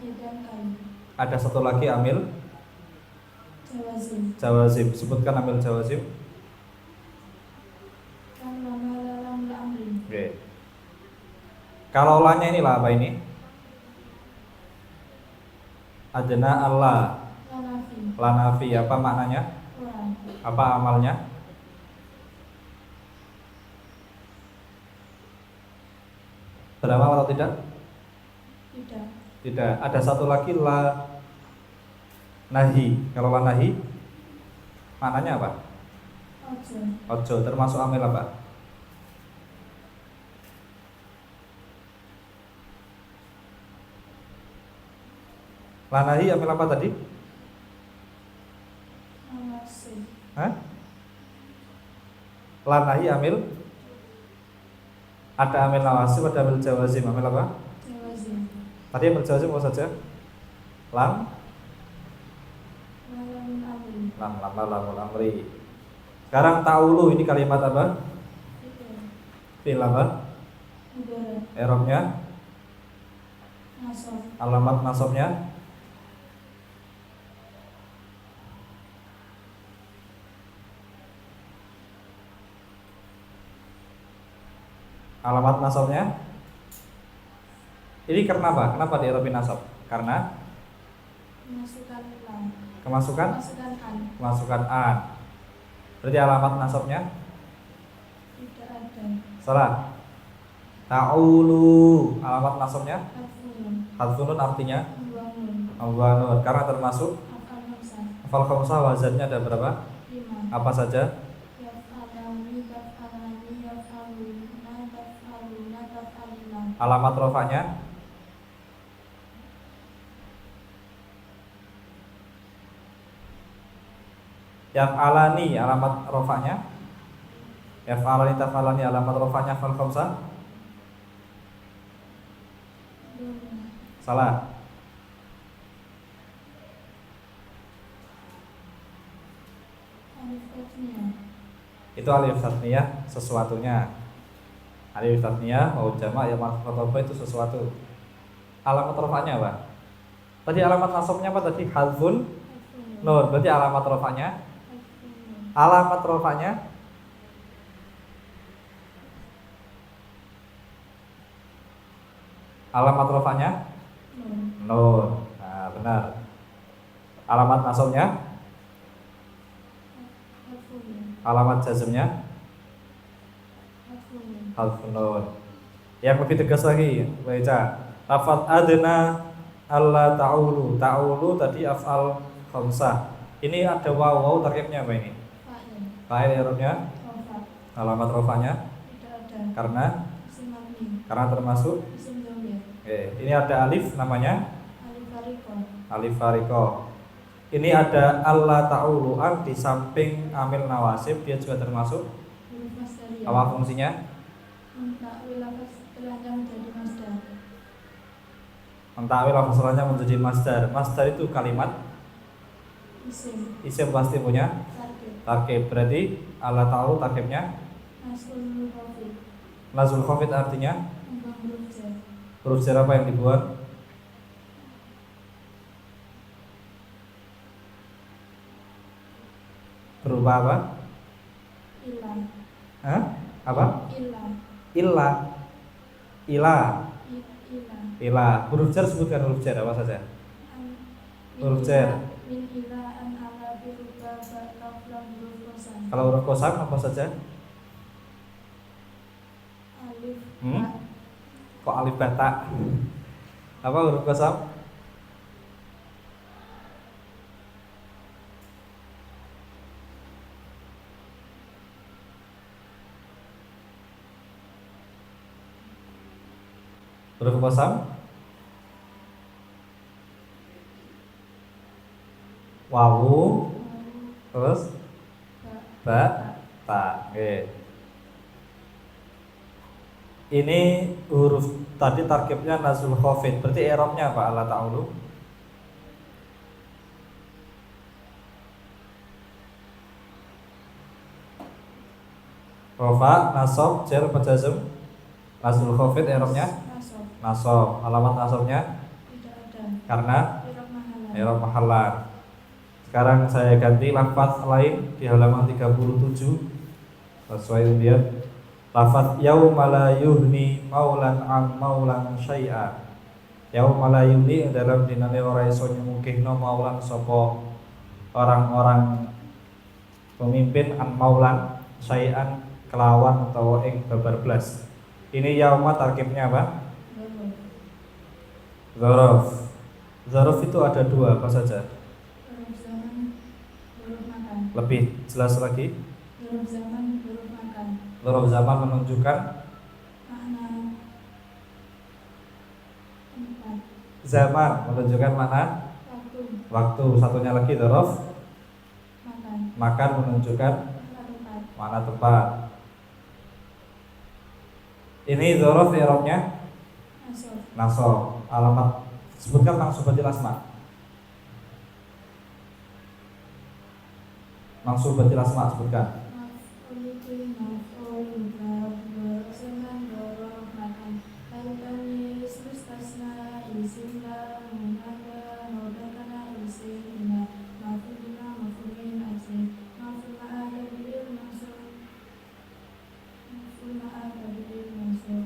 idan kan. Ada satu lagi amil Jawazim. Sebutkan amil jawazim. Kan lama dalam amri. Oke. Kalau lanya ini lah apa ini? Adna Allah. Lanafi. Lanafi apa maknanya? Kurang. Apa amalnya? Beramal atau tidak? Tidak. Tidak. Ada satu lagi la nahi. Kalau la nahi maknanya apa? Ojo. Ojo termasuk amil apa? La nahi amil apa tadi? Nawasib. Hah? La nahi amil ada amil nawasib, ada amil jawazim. Amil apa? Jawazim. Tadi amil jawazim apa saja? Lam, Malam amri. lamul amri. Sekarang ta'ulu ini kalimat apa? Fi'il apa? Mudhari. I'rabnya, Nasab. alamat nasabnya, alamat nasabnya. Ini karena apa? Kenapa di'irabin nasab? Karena Masukkan lam. kemasukan Masukkan an. kemasukan an. Berarti alamat nasabnya Tidak ada. salah. Ta'ulu alamat nasabnya Kafulun. hadfunun artinya Membangun. awanun karena termasuk Afal hamsah. hafal khamsah wazannya ada berapa? 5. Apa saja? Yaf'alani, taf'alani, yaf'aluna, taf'aluna, taf'alina. Alamat rofanya yaf'alani alamat rofanya yaf'alani taf'alani alamat rofanya hafal khamsah Dona. salah. Alif Qatniyah. Itu alif tasniyah sesuatunya. Alif tasniyah mau jamak ya marfu khotoba itu sesuatu. Alamat rofanya apa? Tadi alamat nasabnya apa tadi? Hadfun nun. Berarti alamat rofanya alamat rofanya alamat rofanya nun. Nah, benar. Alamat nasabnya alamat jazmnya hadfun nun. Yang lebih tegas lagi baca lafaz adna alla ta'ulu. Ta'ulu tadi af'al khamsah. Ini ada waw tarkibnya apa ini? Fa'il i'rabnya alamat rofanya Tidak ada. karena Isim mabni. termasuk Isim dhamir. ini ada alif namanya Alif fariqah. alif fariqah. Ini ada alla ta'ulu an di samping amil nawasib dia juga termasuk. Huruf masdariyah. Apa fungsinya? Mentakwil lafaz setelahnya menjadi masdar. Mentakwil lafaznya menjadi masdar. Masdar itu kalimat isim pasti punya Tarkib. tarkib. Berarti alla ta'ulu tarkibnya Nasul khafid. nazul khafid artinya Kembang huruf jar. huruf jar apa yang dibuat? Berupa apa? Ilah. Hah? Apa? Ilah. Illa. Ila. Ilah. Ila. Huruf jar sebutkan huruf jar apa saja? Huruf jar. Min ilah an ala biruba kaf lam huruf kosan. Kalau huruf kosam apa saja? Alif. Hmm? Kok alif bata? Apa huruf kosam? Huruf kosam? Wawu, terus ba, ta. Oke. Ini huruf tadi tarkibnya nazul khafid. Berarti i'rabnya apa? Allah ta'ulu. Rafa, nasab, jar, jazm. Nazul khafid i'rabnya Nasab. nasab. Alamat nasabnya Tidak ada. karena Irab mahalan. i'rab mahallan. Sekarang saya ganti lafaz lain di halaman 37 sesuai undian. Lafaz yauma la yuhni maulan an maulan syai'a. Yauma la yuhni dalam dinane ora iso nyemukihno maulan sapa orang-orang pemimpin an maulan syai'an kelawan utawa ing babar blas. Ini yauma tarkibnya apa? Dzaraf. Dzaraf itu ada dua, apa saja? Huruf zaman, huruf makan. Lebih jelas lagi. Huruf zaman, huruf makan. Dzaraf zaman menunjukkan Makna tempat, zaman, menunjukkan mana? waktu, Waktu. Satunya lagi dzaraf makan, makan, menunjukkan makna tempat. mana tempat. Ini dzaraf i'rabnya Nasab, nasab. Alamat sebutkan mansubatil asma. Mansubatil asma sebutkan. maf'ul, maf'ul, bab, zaman, huruf makan. Hal tanis, mustasna, isim lam, munada, mudakana, isim ina, maf'ul bima, maf'ul min, ajli, maf'ul ma'ala, bil mansub, maf'ul ma'ala, bil mansub.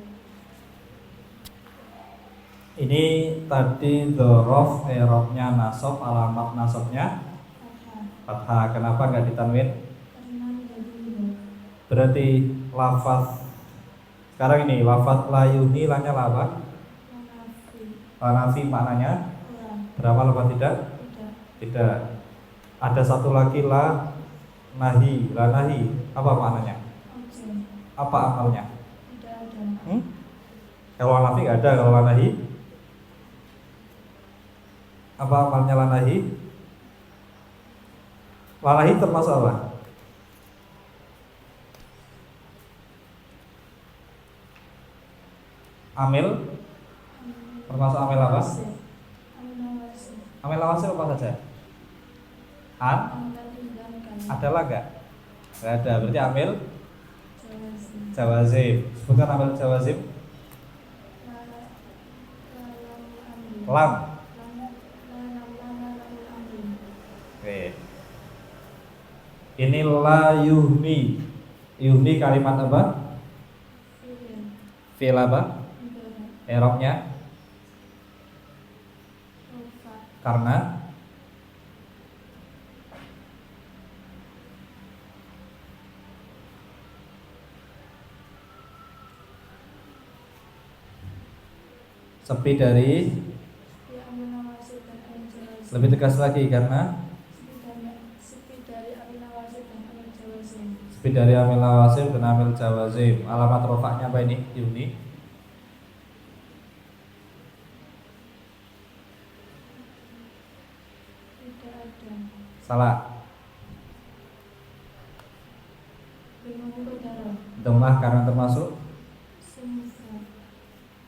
Ini tadi dzaraf i'rabnya nasab, alamat nasabnya Fathah, fathah. Kenapa nggak ditanwin? karena menjadi huruf. Berarti lafaz sekarang ini lafaz layuni lanya apa? Munafi, Lanafi maknanya kurang, berapa apa tidak? tidak, Tidak. Ada satu lagi la nahi. La nahi apa maknanya? objek, Apa amalnya? tidak ada. Kalau la nafi nggak ada, kalau la nahi apa amalnya la nahi? La nahi termasuk apa? Amil termasuk amil apa? Amil lawasil apa saja? An? Adalah nggak? Nggak ada. Berarti amil jawazim. Sebutkan amil jawazim. Lam. Oke. Ini la yuhni. Yuhni kalimat apa? Fi'il apa? I'rabnya karena sepi dari, lebih tegas lagi karena sepi dari amil nawasib dan amil jawazim. Alamat rofaknya apa ini? Yuhni. Salah. Dhammah karena termasuk.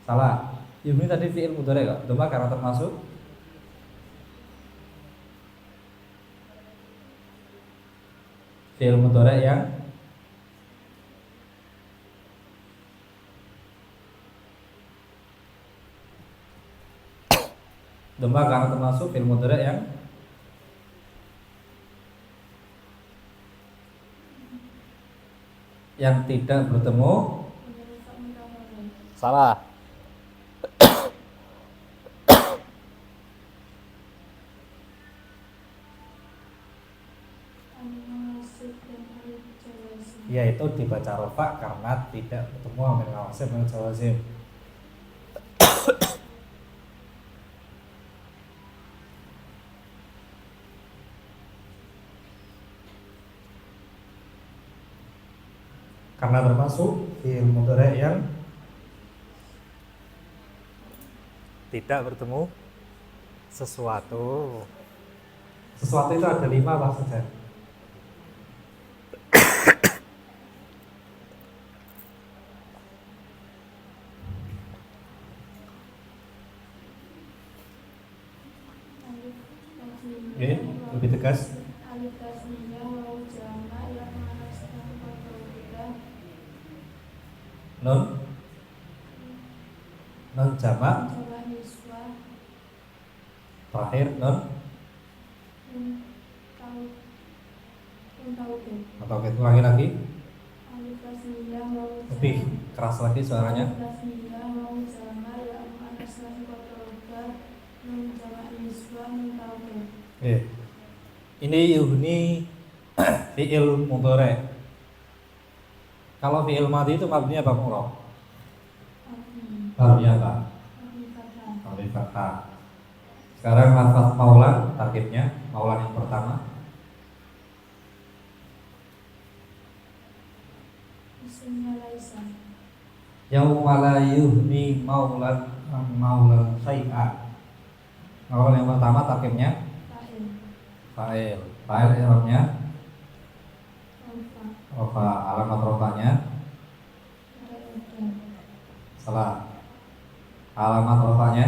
Salah. Yuhni tadi fi'il mudhari kok. Dhammah karena termasuk. Fi'il mudhari yang dhammah karena termasuk fi'il mudhari yang tidak bertemu. Salah. Yaitu dibaca rofa karena tidak bertemu amil nawasib dan jawazim. Karena termasuk fi'il mudhari yang tidak bertemu sesuatu. Sesuatu itu ada 5 apa saja? Oke, lebih tegas. Nun jamak terakhir nun tauhid. Atau kita ulangi lagi. Alif tasniyah wawu Lebih keras lagi suaranya. Alif tasniyah wawu jama ya anas lan kotoba nun jama niswa nun tauhid. Ini yuhni fi'il mudhari'. Kalau fi'il madhi itu mabninya apa mu'rab? Mabninya apa? Mabni fathah. Sekarang lafaz maulan tarkibnya, maulan yang pertama. Isimnya laisa. Yauma la yuhni maulan syai'a. Maulan yang pertama tarkibnya Fa'il. fa'il. Fa'il i'rabnya Alfa. rafa, alamat rafanya Ra'ida. salah. Alamat rafanya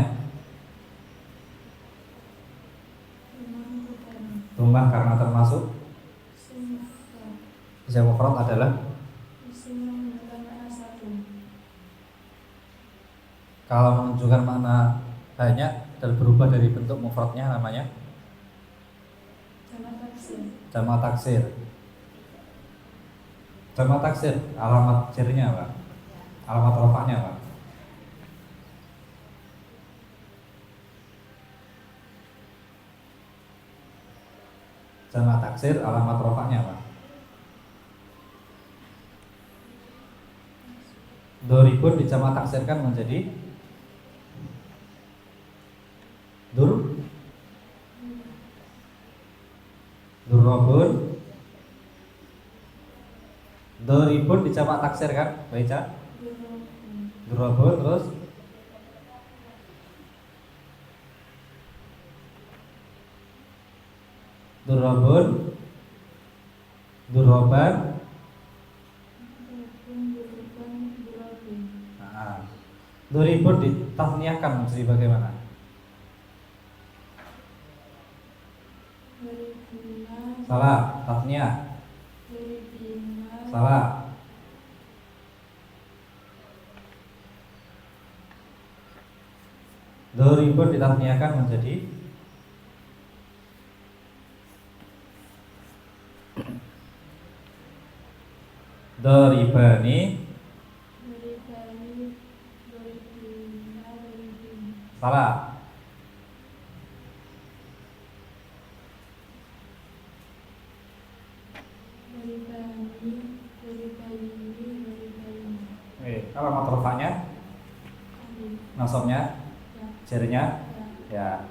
Imam Bukhari. Rumah karena termasuk Isim isim mufrad adalah isim yang menunjukkan makna satu. kalau menunjukkan makna banyak dan berubah dari bentuk mufradnya namanya Jamak taksir. jamak taksir. Jamak taksir alamat jirnya apa? Alamat rafanya apa? Jamak taksir alamat rafanya apa? Doribun dijamak taksirkan menjadi durrobun. Doribun dijamak taksirkan baca durrobun, terus durrobun, durroban. Nah, doribun ditasniahkan menjadi bagaimana? Salah, tasniah. Salah. Doribun ditasniahkan menjadi doribani. Salah. Alamat rafanya, nasabnya, jarnya, ya.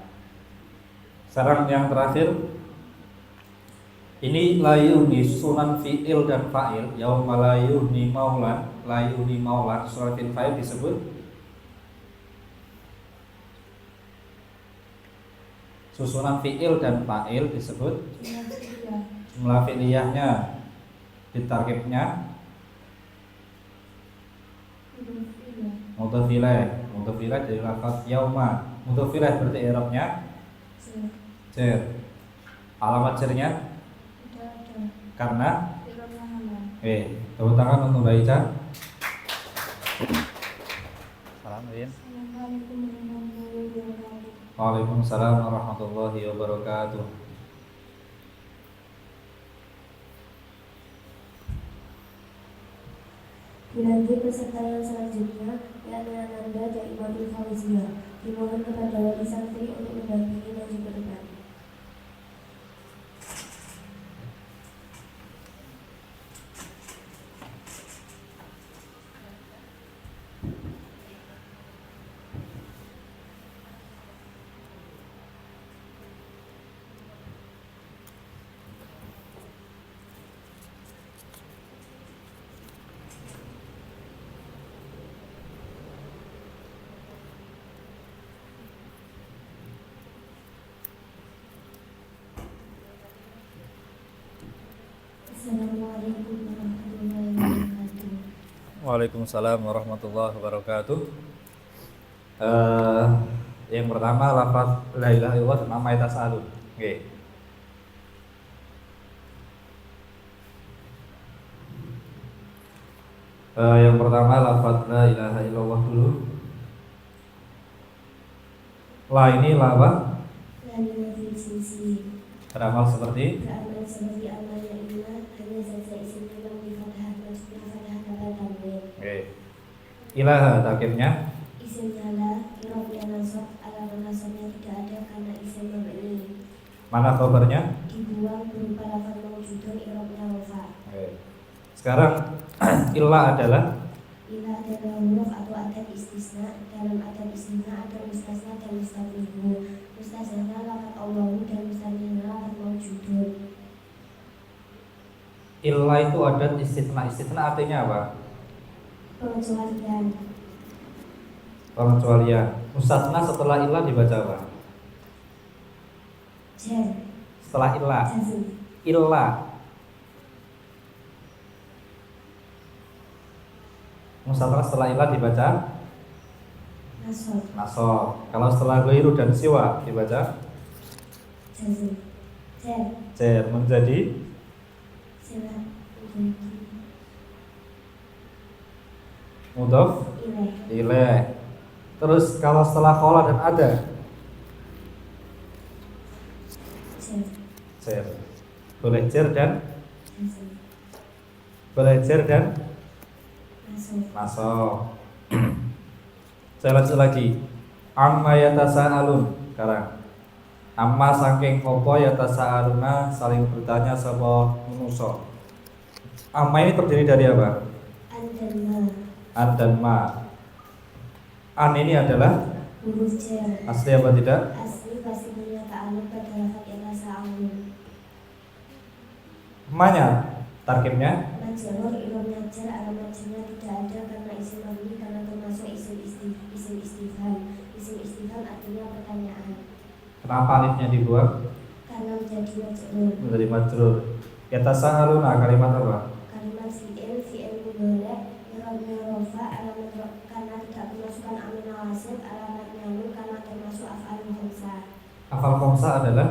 Sekarang yang terakhir, ini layuhni sunan fi'il dan fa'il. Yauma layuhni maulan, layuhni maulan, sunan fi'il fa'il disebut susunan fi'il dan fa'il disebut jumlah fi'liyahnya, ditarkibnya mudhof ilaih dari lafaz yauma. Mudhof ilaih berarti i'rabnya jar. Alamat jarnya karena tepuk tangan untuk Mbak Ica. Waalaikumsalam warahmatullahi wabarakatuh. Dilanjut peserta yang selanjutnya, yakni Ananda Daimatul Fauzia. Dimohon kepada wali santri untuk mendampingi maju ke depan. Assalamualaikum warahmatullahi wabarakatuh. Waalaikumsalam warahmatullahi wabarakatuh. Yang pertama lafaz la ilaha illallah nama tasalun. Nggih. Yang pertama lafaz la ilaha illallah dulu. La ini la apa? La ilaha sisi. beramal seperti amal yang inna, hanya saja isim memang di fathah dalam tanwin. Oke. Ilaha takibnya Isim nyala, irobnya nasab, alamat nasabnya tidak ada karena isim mabni. mana khabarnya? Dibuang berupa lafaz maujudun, irobnya rofa. Oke. Sekarang ilah adalah Ilah adalah huruf atau adat istisna. Dalam adat istisna ada mustasna dan mustabnihu. Mustasna lafaz Allahu dan mustabnihu lafaz maujudun. ilah itu adat istitsna. Istitsna artinya apa? Pengecualian. Pengecualian. Mustasna setelah ilah dibaca apa? Jar, Setelah ilah. jazm. Ilah. Mustasna setelah ilah dibaca Nasab, nasab. Kalau setelah ghairu dan siwa dibaca jazm. Jar, jar menjadi silat, mudhof ilaih. ilaih. Terus kalau setelah qala dan ada Jar, jar. Boleh jar dan jazm. boleh jar dan Nasab, nasab. Saya lanjut lagi. Amma yatasaalun. Sekarang amma saking apa yatasaaluna saling bertanya sapa manusa. Amma ini terdiri dari apa? an dan ma. An dan ma. An ini adalah Huruf jar. asli apa tidak? Asli pasti punya ta'alluq pada lafaz yatasaalun. Ma-nya tarkibnya Majrur ilmu jar, alamat jarnya tidak ada karena isim mabni karena termasuk isim istifham. Isim istifham artinya pertanyaan. kenapa alifnya dibuang? Karena menjadi majrur. Menjadi majrur. Yatasaaluna kalimat apa? Kalimat fi'il mudhari' i'rabnya rafa, alamat karena tidak kemasukan amin nawasib, alamatnya nun karena termasuk af'alul khamsah. Afal khamsah adalah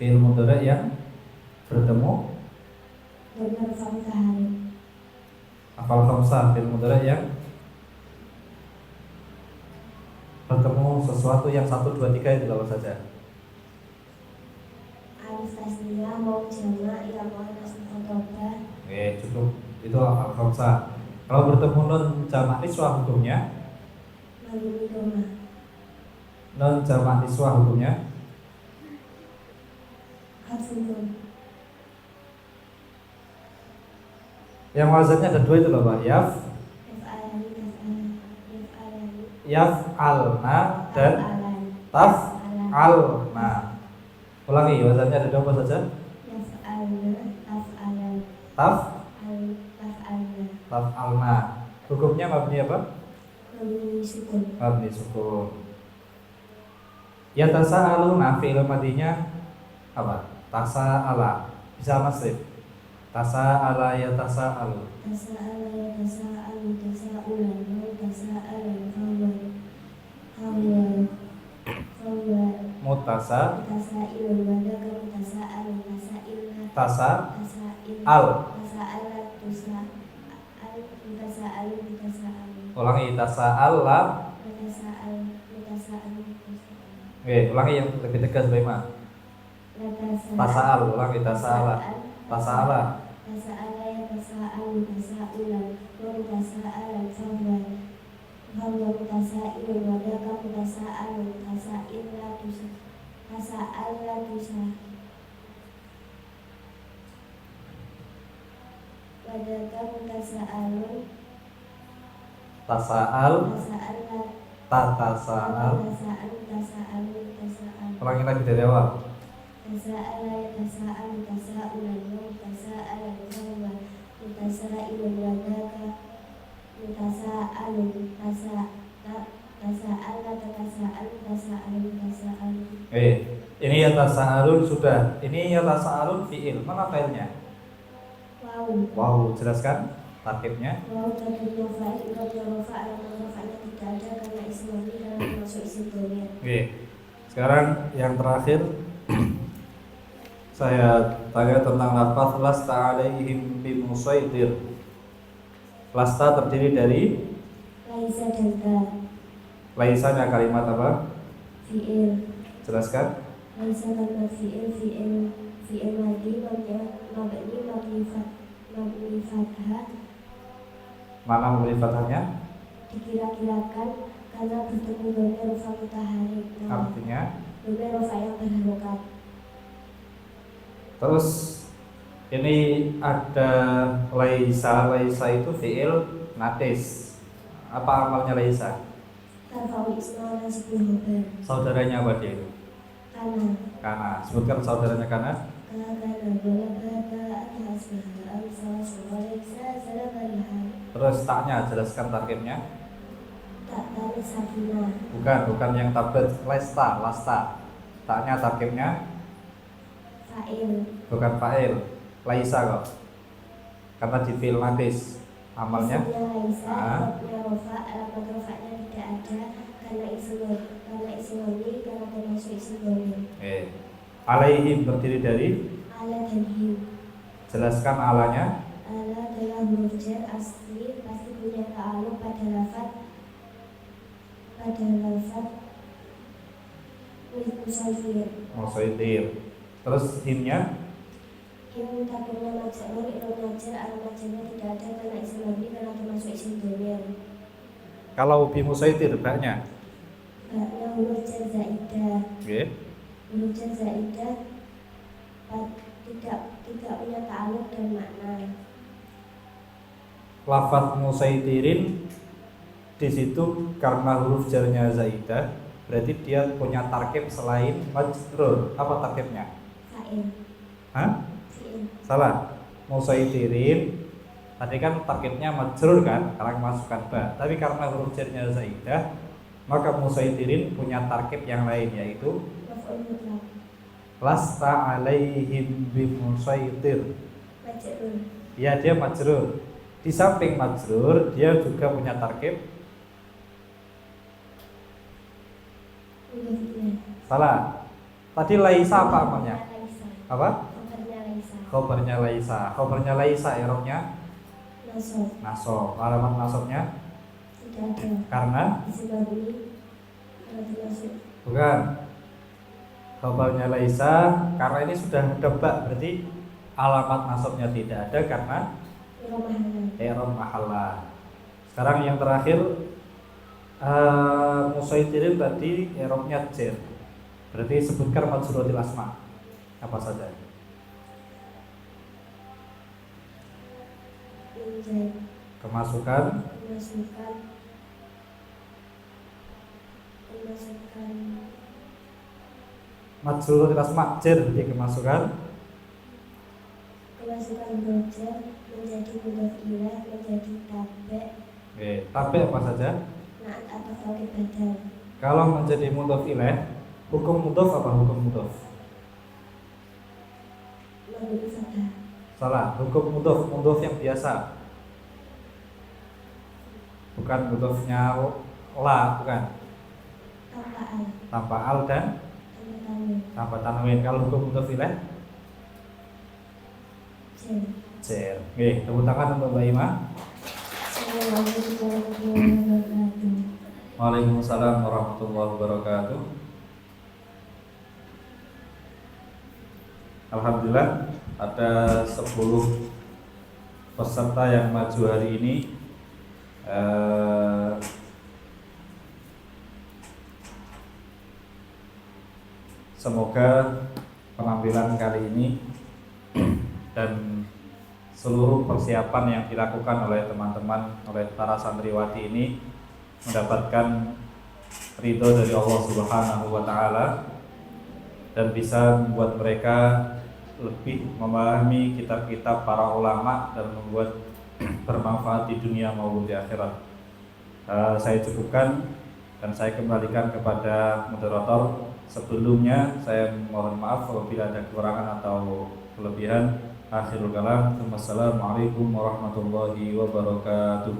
fi'il mudhari' yang bertemu Dhamir rafa mutahari. afal khamsah fi'il mudhari' yang bertemu sesuatu yang 1, 2, 3 itu apa saja? Alif tasniyah, mau jamak, ya mau nasib khotobah. Oke, cukup. Itu afal khamsah. Kalau bertemu nun jamak niswah hukumnya? Mabni domah. Nun jamak niswah hukumnya? Hadfun nun. Yang wazannya ada 2 itu loh Pak. Yaf'alna dan taf'alna. Ulangi, wazannya ada 2 apa saja? Taf'alna. Hukumnya mabni apa? Mabni sukun. Yatasaaluna fi'il madinya apa? Tasa'ala. Bisa masrif. Tasa'ala yatasa'alu. Mutasa tasa'al. Ulangi tasa'alla. Oke, ulangi yang lebih tegas Bima. Tasa'al, ulangi tasa'ala. Tasa'ala. Tasa'al. Tatasa'al. Ulangi lagi dari awal. Ini yatasa'alun sudah. Ini yatasa'alun fi'il. Mana failnya? Wow, jelaskan tarkibnya. Oke. Sekarang yang terakhir saya tanya tentang lafaz lasta alaihim bimusaitir. Lasta terdiri dari Laisa dan ta. laisanya kalimat apa? Fi'il. Jelaskan. laisa kama fi'il madi mabni fathah Mana memberi fathahnya? dikira-kirakan karena bertemu dhamir rufa mutaharik. Artinya Dhamir rufa yang berharokat. terus ini ada laisa itu fi'il natis. Apa amalnya laisa? Tarfa'u isma nasibul hubar. Saudaranya apa dia itu? Kana. Sebutkan saudaranya Kana. Terus taknya, jelaskan tarkibnya. Bukan yang tabet, lasta. Taknya tarkibnya bukan fa'il, laisa kok. Karena di fi'il natis amalnya alaihim berdiri dari ala dan him. jelaskan alanya. Ala adalah huruf jar asli, pasti punya ta'aluk pada lafaz Musaitir. Terus himnya Him takutnya majrur, ilam majar, al-majarnya tidak ada karena isim mabni karena termasuk isim dhamir. kalau bi musaitir baknya Baknya huruf jar zaidah. nggih. Huruf jar zaidah tidak punya ta'aluk dan makna. Lafaz musaitirin di situ karena huruf jarnya zaidah, berarti dia punya tarkib selain majrur. Apa tarkibnya? Fa'il. Hah? Fi'il. Salah. Musaitirin tadi kan tarkibnya majrur kan, karena masukkan ba. Tapi karena huruf jarnya zaidah, maka musaitirin punya tarkib yang lain, yaitu Maf'ul mutlaq. lasta alaihim bimusaitir. Majrur. Ya, dia majrur. Di samping majrur, dia juga punya tarkib. Salah. Tadi laisa apa amalnya? Laisa. Apa? Kabarnya laisa. Khobarnya laisa. Khobarnya laisa i'rabnya Nasab. nasab. Alamat nasabnya Tidak ada. karena Isim mabni karena termasuk bukan. Khobarnya laisa karena ini sudah debak, berarti alamat nasabnya tidak ada karena i'rab mahallah. Sekarang yang terakhir musaitirin tadi i'rabnya jar. Berarti sebutkan majruratil asma. Apa saja? Kemasukan majruratil asma jar, berarti kemasukan roja menjadi mudhof ilaih menjadi tabe. Tabe apa saja? Naat atau fa'il badal. Kalau menjadi mudhof ilaih, hukum mudhof apa hukum mudhof? Mabni fathah. Salah, hukum mudhof yang biasa. Bukan mudhofnya la, bukan. Tanpa al. Tanpa al dan Tanpa tanwin. tanpa tanwin. Kalau hukum mudhof ilaih Jen. jar. Oke, tepuk tangan untuk Mbak Ima. Assalamualaikum warahmatullahi wabarakatuh. Waalaikumsalam warahmatullahi wabarakatuh. Alhamdulillah ada 10 peserta yang maju hari ini. Semoga penampilan kali ini dan seluruh persiapan yang dilakukan oleh teman-teman, oleh para santriwati ini mendapatkan ridho dari Allah Subhanahu wa Ta'ala dan bisa membuat mereka lebih memahami kitab-kitab para ulama dan membuat bermanfaat di dunia maupun di akhirat. Saya cukupkan dan saya kembalikan kepada moderator. Sebelumnya saya mohon maaf apabila ada kekurangan atau kelebihan. Akhirul kalam. Wassalamualaikum warahmatullahi wabarakatuh.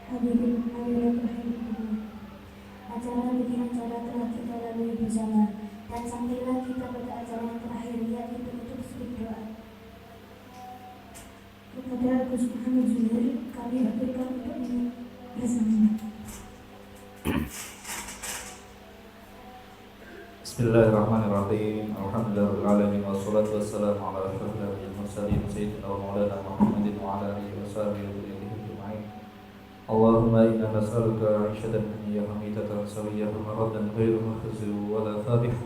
Hadirin hadirat rahimahullah. Acara demi acara telah kita lalui bersama dan sampailah kita pada acara yang terakhir, yakni penutup speak doa. Kepada Gus Muhammad Zuhair kami haturkan untuk ini bersama. Bismillahirrahmanirrahim. Alhamdulillahirabbil alamin wassalatu wassalamu ala asyrofil mursalin sayyidina wa maulana Muhammadin wa ala alihi washabihi ajma'in. Allahumma inna nas'aluka 'ishatan haniyatan hamidatan sawiyatan maradan ghairu mukhzi wa la fadih.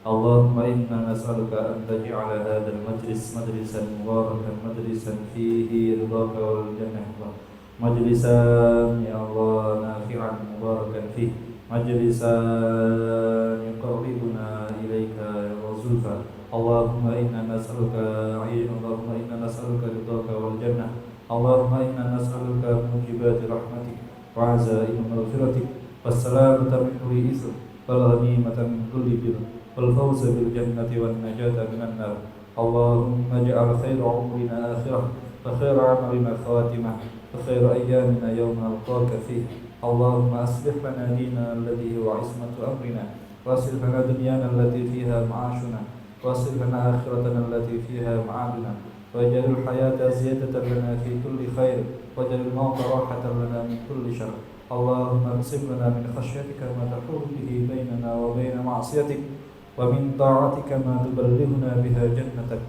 Allahumma inna nas'aluka an taj'ala hadzal majlis majlisan mubarakan majlisan fihi ridhaka wal jannah. Majlisan ya Allah nafi'an mubarakan fihi. Majlisan yuqarribuna ilaika wa zulfa. Allahumma inna nas'aluka ridhaka wal jannah. Allahumma inna nas'aluka mujibati rahmatik wa azaima maghfiratik wassalamata min kulli ism wal ghanimata min kulli bir wal fawza bil jannati wan najata minan nar. Allahumma ij'al khayra umrina akhirah wa khayra amalina khawatimah wa khayra ayyamina yawma nalqaka fihi. Allahumma aslih lana dinana alladhi huwa ismatu amrina wa aslih lana dunyana allati fiha ma'ashuna wa aslih lana akhiratana allati fiha ma'aduna waj'alil hayata ziyadatan lana fi kulli khair waj'alil mauta rahatan lana min kulli syarr. Allahumma qsim lana min khashyatika ma tahulu bihi bainana wa baina ma'siyatik wa min ta'atika ma tuballighuna biha jannatak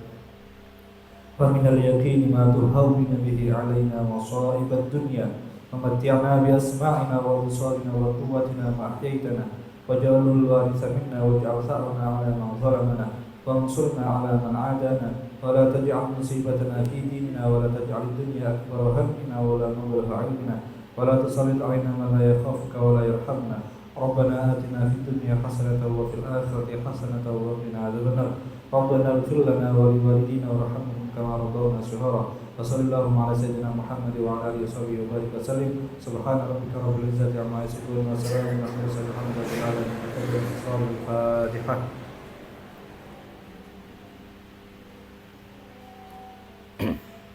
wa min al-yaqini ma tuhawwinu bihi 'alaina masa'ib ad-dunya. ومتعنا بأسماعنا وأبصارنا وقوتنا ما أحييتنا واجعله الوارث منا واجعل ثأرنا على من ظلمنا وانصرنا على من عادانا ولا تجعل مصيبتنا في ديننا ولا تجعل الدنيا أكبر همنا ولا مبلغ علمنا ولا تسلط علينا من لا يخافك ولا يرحمنا. ربنا آتنا في الدنيا حسنة وفي الآخرة حسنة وقنا عذاب النار. ربنا اغفر لنا ولوالدينا وارحمهم كما ربونا صغارا. وصلى اللهم على سيدنا محمد وعلى آله وصحبه وبارك وسلم. سبحان ربك رب العزة عما يصفون وسلام على المرسلين والحمد لله رب العالمين. الفاتحة.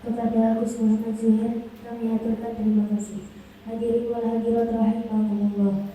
Kepada Gus Muhammad Zuhair kami aturkan terima kasih. Hadirin wal hadirat rahimahumullah.